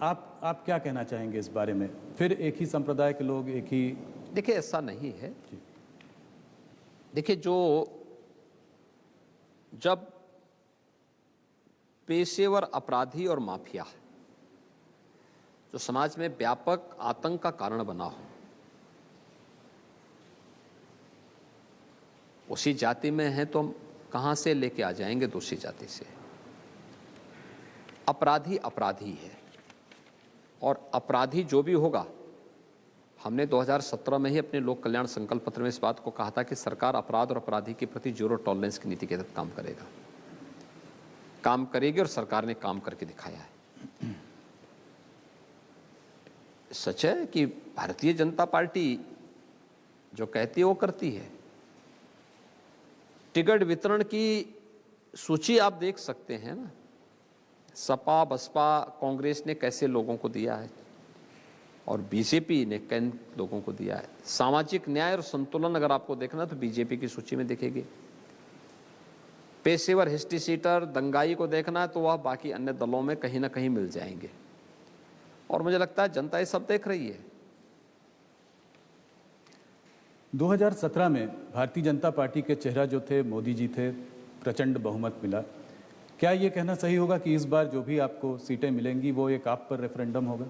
आप क्या कहना चाहेंगे इस बारे में? फिर एक ही संप्रदाय के लोग, एक ही... देखिए, ऐसा नहीं है। देखिए, जब पेशेवर अपराधी और माफिया जो समाज में व्यापक आतंक का कारण बना हो, उसी जाति में है तो हम कहां से लेके आ जाएंगे दूसरी जाति से? अपराधी अपराधी है, और अपराधी जो भी होगा, हमने 2017 में ही अपने लोक कल्याण संकल्प पत्र में इस बात को कहा था कि सरकार अपराध और अपराधी के प्रति जीरो टॉलरेंस की नीति के तहत काम करेगी, और सरकार ने काम करके दिखाया है। सच है कि भारतीय जनता पार्टी जो कहती है वो करती है। टिकट वितरण की सूची आप देख सकते हैं ना, सपा, बसपा, कांग्रेस ने कैसे लोगों को दिया है, और बीजेपी ने किन लोगों को दिया है। सामाजिक न्याय और संतुलन अगर आपको देखना तो बीजेपी की सूची में दिखेगी। पेशेवर हिस्ट्री सीटर, दंगाई को देखना है तो वह बाकी अन्य दलों में कहीं ना कहीं मिल जाएंगे, और मुझे लगता है जनता ये सब देख रही है। 2017 में भारतीय जनता पार्टी के चेहरा जो थे मोदी जी थे, प्रचंड बहुमत मिला। क्या ये कहना सही होगा कि इस बार जो भी आपको सीटें मिलेंगी वो एक आप पर रेफरेंडम होगा?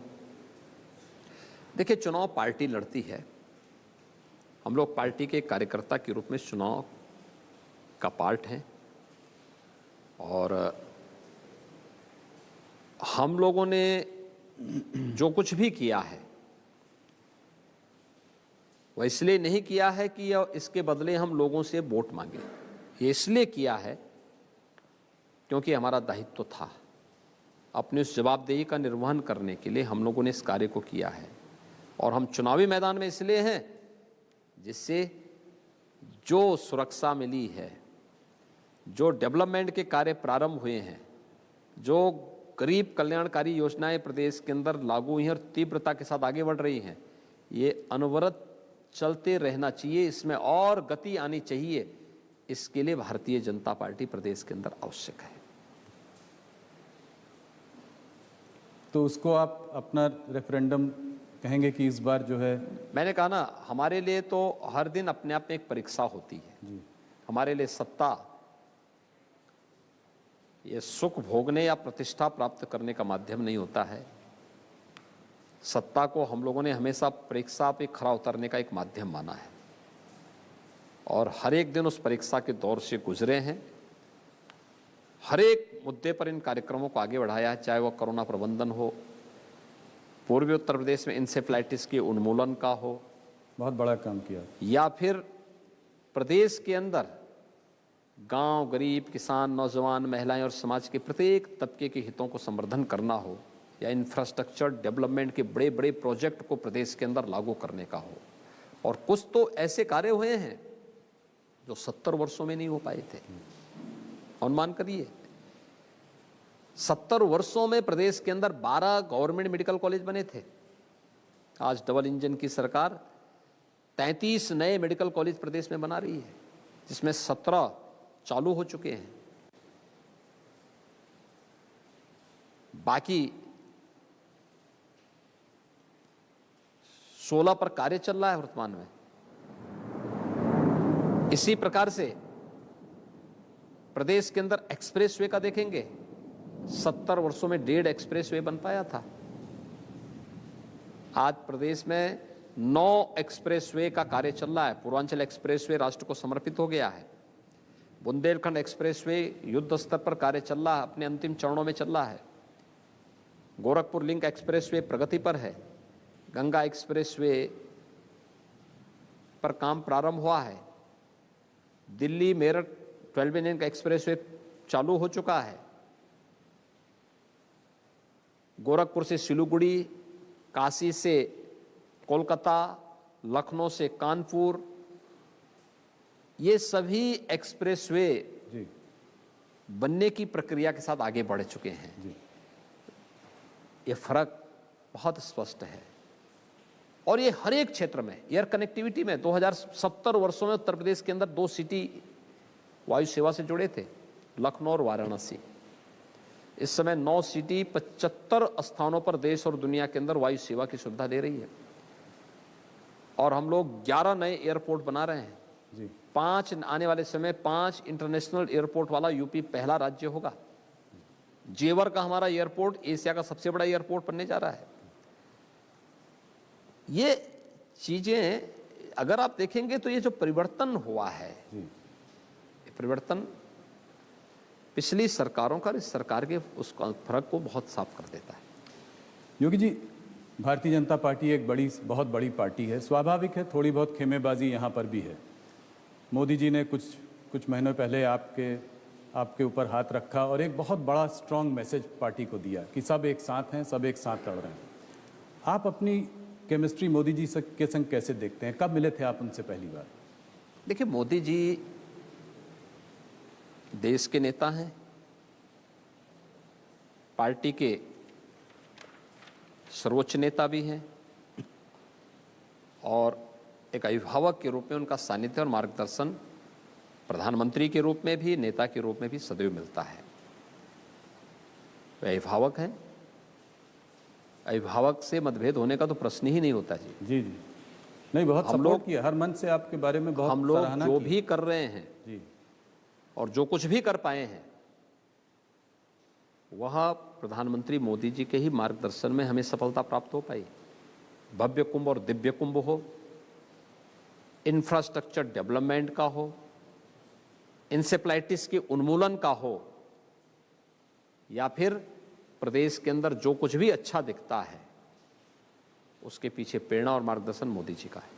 देखिए, चुनाव पार्टी लड़ती है। हम लोग पार्टी के कार्यकर्ता के रूप में चुनाव का पार्ट हैं, और हम लोगों ने जो कुछ भी किया है वह इसलिए नहीं किया है कि इसके बदले हम लोगों से वोट मांगे। ये इसलिए किया है क्योंकि हमारा दायित्व था। अपनी उस जवाबदेही का निर्वहन करने के लिए हम लोगों ने इस कार्य को किया है, और हम चुनावी मैदान में इसलिए हैं जिससे जो सुरक्षा मिली है, जो डेवलपमेंट के कार्य प्रारंभ हुए हैं, जो गरीब कल्याणकारी योजनाएं प्रदेश के अंदर लागू हुई हैं और तीव्रता के साथ आगे बढ़ रही हैं, ये अनवरत चलते रहना चाहिए, इसमें और गति आनी चाहिए। इसके लिए भारतीय जनता पार्टी प्रदेश के अंदर आवश्यक है। तो उसको आप अपना रेफरेंडम कहेंगे कि इस बार जो है? मैंने कहा ना, हमारे लिए तो हर दिन अपने आप में एक परीक्षा होती है। हमारे लिए सत्ता ये सुख भोगने या प्रतिष्ठा प्राप्त करने का माध्यम नहीं होता है। सत्ता को हम लोगों ने हमेशा परीक्षा पे खरा उतरने का एक माध्यम माना है, और हर एक दिन उस परीक्षा के दौर से गुजरे हैं। हर एक मुद्दे पर इन कार्यक्रमों को आगे बढ़ाया है, चाहे वह कोरोना प्रबंधन हो, पूर्वी उत्तर प्रदेश में इंसेफ्लाइटिस के उन्मूलन का हो, बहुत बड़ा काम किया, या फिर प्रदेश के अंदर गांव, गरीब, किसान, नौजवान, महिलाएं और समाज के प्रत्येक तबके के हितों को संवर्धन करना हो, या इंफ्रास्ट्रक्चर डेवलपमेंट के बड़े बड़े प्रोजेक्ट को प्रदेश के अंदर लागू करने का हो। और कुछ तो ऐसे कार्य हुए हैं जो 70 वर्षों में नहीं हो पाए थे। अनुमान करिए, 70 वर्षों में प्रदेश के अंदर 12 गवर्नमेंट मेडिकल कॉलेज बने थे। आज डबल इंजन की सरकार 33 नए मेडिकल कॉलेज प्रदेश में बना रही है, जिसमें 17 चालू हो चुके हैं। बाकी 16 पर कार्य चल रहा है वर्तमान में। इसी प्रकार से प्रदेश के अंदर एक्सप्रेसवे का देखेंगे, 70 वर्षों में 1.5 एक्सप्रेसवे बन पाया था। आज प्रदेश में 9 एक्सप्रेसवे का कार्य चल रहा है। पूर्वांचल एक्सप्रेसवे राष्ट्र को समर्पित हो गया है। बुंदेलखंड एक्सप्रेसवे युद्ध स्तर पर कार्य चल रहा है, अपने अंतिम चरणों में चल रहा है। गोरखपुर लिंक एक्सप्रेसवे प्रगति पर है। गंगा एक्सप्रेसवे पर काम प्रारंभ हुआ है। दिल्ली मेरठ 12 लेन का एक्सप्रेसवे चालू हो चुका है। गोरखपुर से सिलीगुड़ी, काशी से कोलकाता, लखनऊ से कानपुर, ये सभी एक्सप्रेसवे जी बनने की प्रक्रिया के साथ आगे बढ़ चुके हैं। जी ये फर्क बहुत स्पष्ट है और ये हर एक क्षेत्र में। एयर कनेक्टिविटी में 2070 वर्षों में उत्तर प्रदेश के अंदर 2 सिटी वायु सेवा से जुड़े थे, लखनऊ और वाराणसी। इस समय 9 सिटी 75 स्थानों पर देश और दुनिया के अंदर वायु सेवा की सुविधा दे रही है और हम लोग 11 नए एयरपोर्ट बना रहे हैं जी 5 आने वाले समय 5 इंटरनेशनल एयरपोर्ट वाला यूपी पहला राज्य होगा। जेवर का हमारा एयरपोर्ट एशिया का सबसे बड़ा एयरपोर्ट बनने जा रहा है। ये चीजें अगर आप देखेंगे तो ये जो परिवर्तन हुआ है, ये परिवर्तन पिछली सरकारों का इस सरकार के उस फर्क को बहुत साफ कर देता है। योगी जी, भारतीय जनता पार्टी एक बहुत बड़ी पार्टी है, स्वाभाविक है थोड़ी बहुत खेमेबाजी यहाँ पर भी है। मोदी जी ने कुछ महीनों पहले आपके ऊपर हाथ रखा और एक बहुत बड़ा स्ट्रांग मैसेज पार्टी को दिया कि सब एक साथ हैं, सब एक साथ लड़ रहे हैं। आप अपनी केमिस्ट्री मोदी जी के संग कैसे देखते हैं? कब मिले थे आप उनसे पहली बार? देखिए, मोदी जी देश के नेता हैं, पार्टी के सर्वोच्च नेता भी हैं और एक अभिभावक के रूप में उनका सानिध्य और मार्गदर्शन प्रधानमंत्री के रूप में भी, नेता के रूप में भी सदैव मिलता है। वे अभिभावक हैं, अभिभावक से मतभेद होने का तो प्रश्न ही नहीं होता जी। जी जी नहीं, बहुत सपोर्ट किया, हर मन से आपके बारे में बहुत हम लोग सराहना जो की। भी कर रहे हैं जी और जो कुछ भी कर पाए हैं वह प्रधानमंत्री मोदी जी के ही मार्गदर्शन में हमें सफलता प्राप्त हो पाई। भव्य कुंभ और दिव्य कुंभ हो, इंफ्रास्ट्रक्चर डेवलपमेंट का हो, इंसेफ्लाइटिस के उन्मूलन का हो, या फिर प्रदेश के अंदर जो कुछ भी अच्छा दिखता है उसके पीछे प्रेरणा और मार्गदर्शन मोदी जी का है।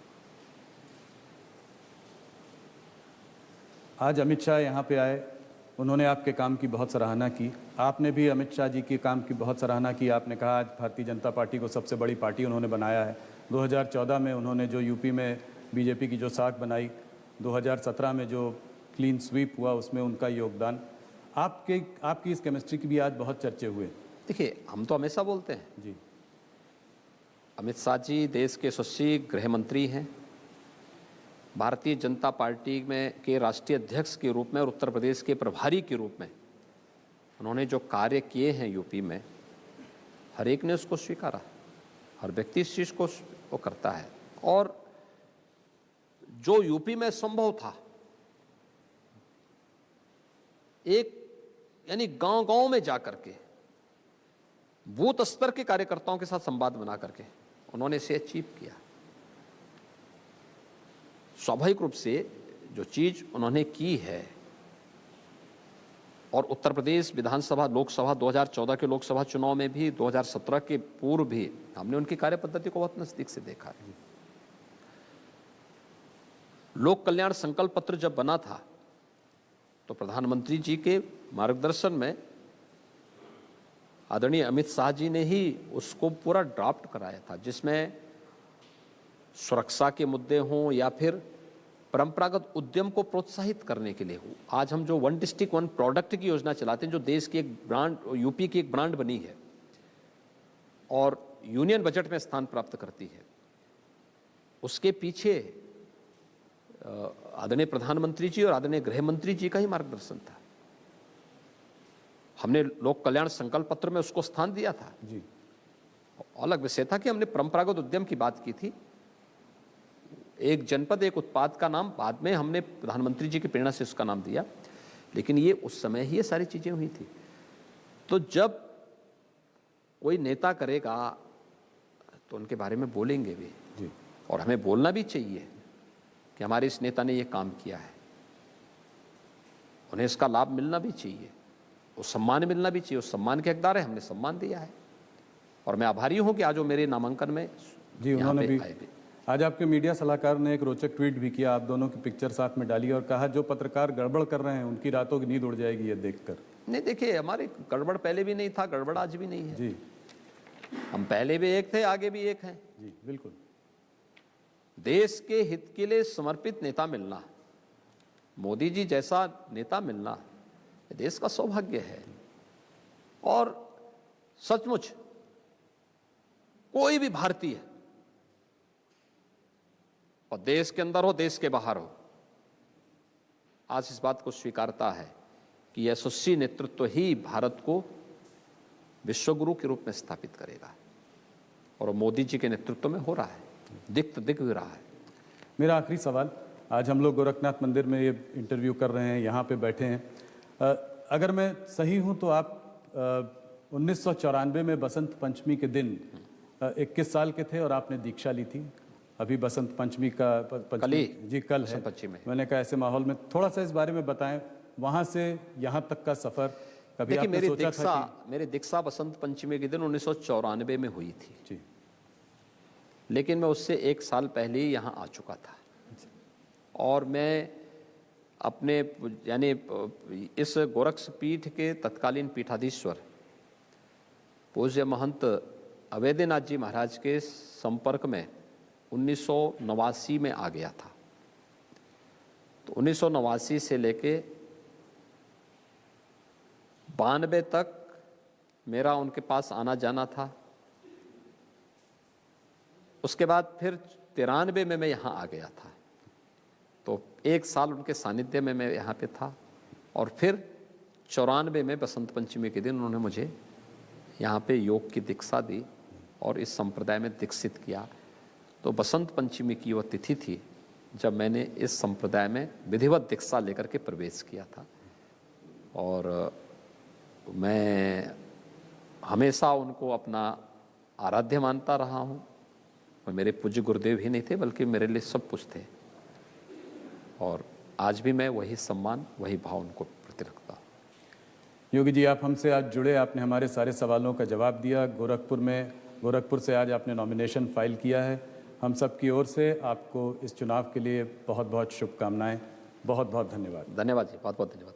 आज अमित शाह यहाँ पे आए, उन्होंने आपके काम की बहुत सराहना की। आपने भी अमित शाह जी के काम की बहुत सराहना की। आपने कहा आज भारतीय जनता पार्टी को सबसे बड़ी पार्टी उन्होंने बनाया है। 2014 में उन्होंने जो यूपी में बीजेपी की जो साख बनाई, 2017 में जो क्लीन स्वीप हुआ उसमें उनका योगदान, आपकी इस केमिस्ट्री की भी आज बहुत चर्चे हुए। देखिए, हम तो हमेशा बोलते हैं जी अमित शाह जी देश के यशस्वी गृह मंत्री हैं, भारतीय जनता पार्टी में के राष्ट्रीय अध्यक्ष के रूप में और उत्तर प्रदेश के प्रभारी के रूप में उन्होंने जो कार्य किए हैं यूपी में, हर एक ने उसको स्वीकारा, हर व्यक्ति इस चीज को वो करता है। और जो यूपी में संभव था, एक यानी गांव-गांव में जाकर के बूथ स्तर के कार्यकर्ताओं के साथ संवाद बना करके उन्होंने इसे अचीव किया। स्वाभाविक रूप से जो चीज उन्होंने की है, और उत्तर प्रदेश विधानसभा लोकसभा 2014 के लोकसभा चुनाव में भी, 2017 के पूर्व भी हमने उनकी कार्य पद्धति को बहुत नजदीक से देखा है। लोक कल्याण संकल्प पत्र जब बना था तो प्रधानमंत्री जी के मार्गदर्शन में आदरणीय अमित शाह जी ने ही उसको पूरा ड्राफ्ट कराया था, जिसमें सुरक्षा के मुद्दे हों या फिर परंपरागत उद्यम को प्रोत्साहित करने के लिए हो। आज हम जो 1 डिस्ट्रिक्ट 1 प्रोडक्ट की योजना चलाते हैं, जो देश की एक ब्रांड, यूपी की एक ब्रांड बनी है और यूनियन बजट में स्थान प्राप्त करती है, उसके पीछे आदरणीय प्रधानमंत्री जी और आदरणीय गृह मंत्री जी का ही मार्गदर्शन था। हमने लोक कल्याण संकल्प पत्र में उसको स्थान दिया था। जी अलग विषय था कि हमने परंपरागत उद्यम की बात की थी। एक जनपद एक उत्पाद का नाम बाद में हमने प्रधानमंत्री जी की प्रेरणा से उसका नाम दिया, लेकिन ये उस समय ही ये सारी चीजें हुई थी। तो जब कोई नेता करेगा तो उनके बारे में बोलेंगे भी। जी और हमें बोलना भी चाहिए कि हमारे इस नेता ने ये काम किया है, उन्हें इसका लाभ मिलना भी चाहिए, वो सम्मान मिलना भी चाहिए, उस सम्मान के हकदार है, हमने सम्मान दिया है और मैं आभारी हूं कि आज वो मेरे नामांकन में जी उन्होंने भी आज आपके मीडिया सलाहकार ने एक रोचक ट्वीट भी किया, आप दोनों की पिक्चर साथ में डाली और कहा जो पत्रकार गड़बड़ कर रहे हैं उनकी रातों की नींद उड़ जाएगी ये देखकर। नहीं, देखिए हमारे गड़बड़ पहले भी नहीं था, गड़बड़ आज भी नहीं है जी, हम पहले भी एक थे, आगे भी एक हैं। जी बिल्कुल। देश के हित के लिए समर्पित नेता मिलना, मोदी जी जैसा नेता मिलना देश का सौभाग्य है और सचमुच कोई भी भारतीय और देश के अंदर हो देश के बाहर हो आज इस बात को स्वीकारता है कि यशस्वी नेतृत्व ही भारत को विश्वगुरु के रूप में स्थापित करेगा और मोदी जी के नेतृत्व में हो रहा है, दिख भी रहा है। मेरा आखिरी सवाल, आज हम लोग गोरखनाथ मंदिर में ये इंटरव्यू कर रहे हैं, यहाँ पे बैठे हैं, अगर मैं सही हूँ तो आप 1994 में बसंत पंचमी के दिन 21 साल के थे और आपने दीक्षा ली थी। अभी बसंत पंचमी का जी कल है। मैंने कहा ऐसे माहौल में थोड़ा सा इस बारे में बताएं, वहाँ से यहाँ तक का सफ़र कभी आपने सोचा था कि... मेरी दीक्षा बसंत पंचमी के दिन 1994 में हुई थी जी, लेकिन मैं उससे 1 साल पहले ही यहाँ आ चुका था और मैं अपने यानी इस गोरक्ष पीठ के तत्कालीन पीठाधीश्वर पूज्य महंत अवैधनाथ जी महाराज के संपर्क में 1989 में आ गया था। तो 1989 से लेके 92 तक मेरा उनके पास आना जाना था। उसके बाद फिर 93 में मैं यहाँ आ गया था, तो 1 साल उनके सानिध्य में मैं यहाँ पे था और फिर 94 में बसंत पंचमी के दिन उन्होंने मुझे यहाँ पे योग की दीक्षा दी और इस संप्रदाय में दीक्षित किया। तो बसंत पंचमी की वो तिथि थी जब मैंने इस संप्रदाय में विधिवत दीक्षा लेकर के प्रवेश किया था और मैं हमेशा उनको अपना आराध्य मानता रहा हूँ। मेरे पूज्य गुरुदेव ही नहीं थे बल्कि मेरे लिए सब कुछ थे और आज भी मैं वही सम्मान वही भाव उनको प्रति रखता हूँ। योगी जी, आप हमसे आज जुड़े, आपने हमारे सारे सवालों का जवाब दिया। गोरखपुर से आज आपने नॉमिनेशन फाइल किया है। हम सब की ओर से आपको इस चुनाव के लिए बहुत बहुत शुभकामनाएं। बहुत बहुत धन्यवाद। धन्यवाद जी, बहुत बहुत धन्यवाद।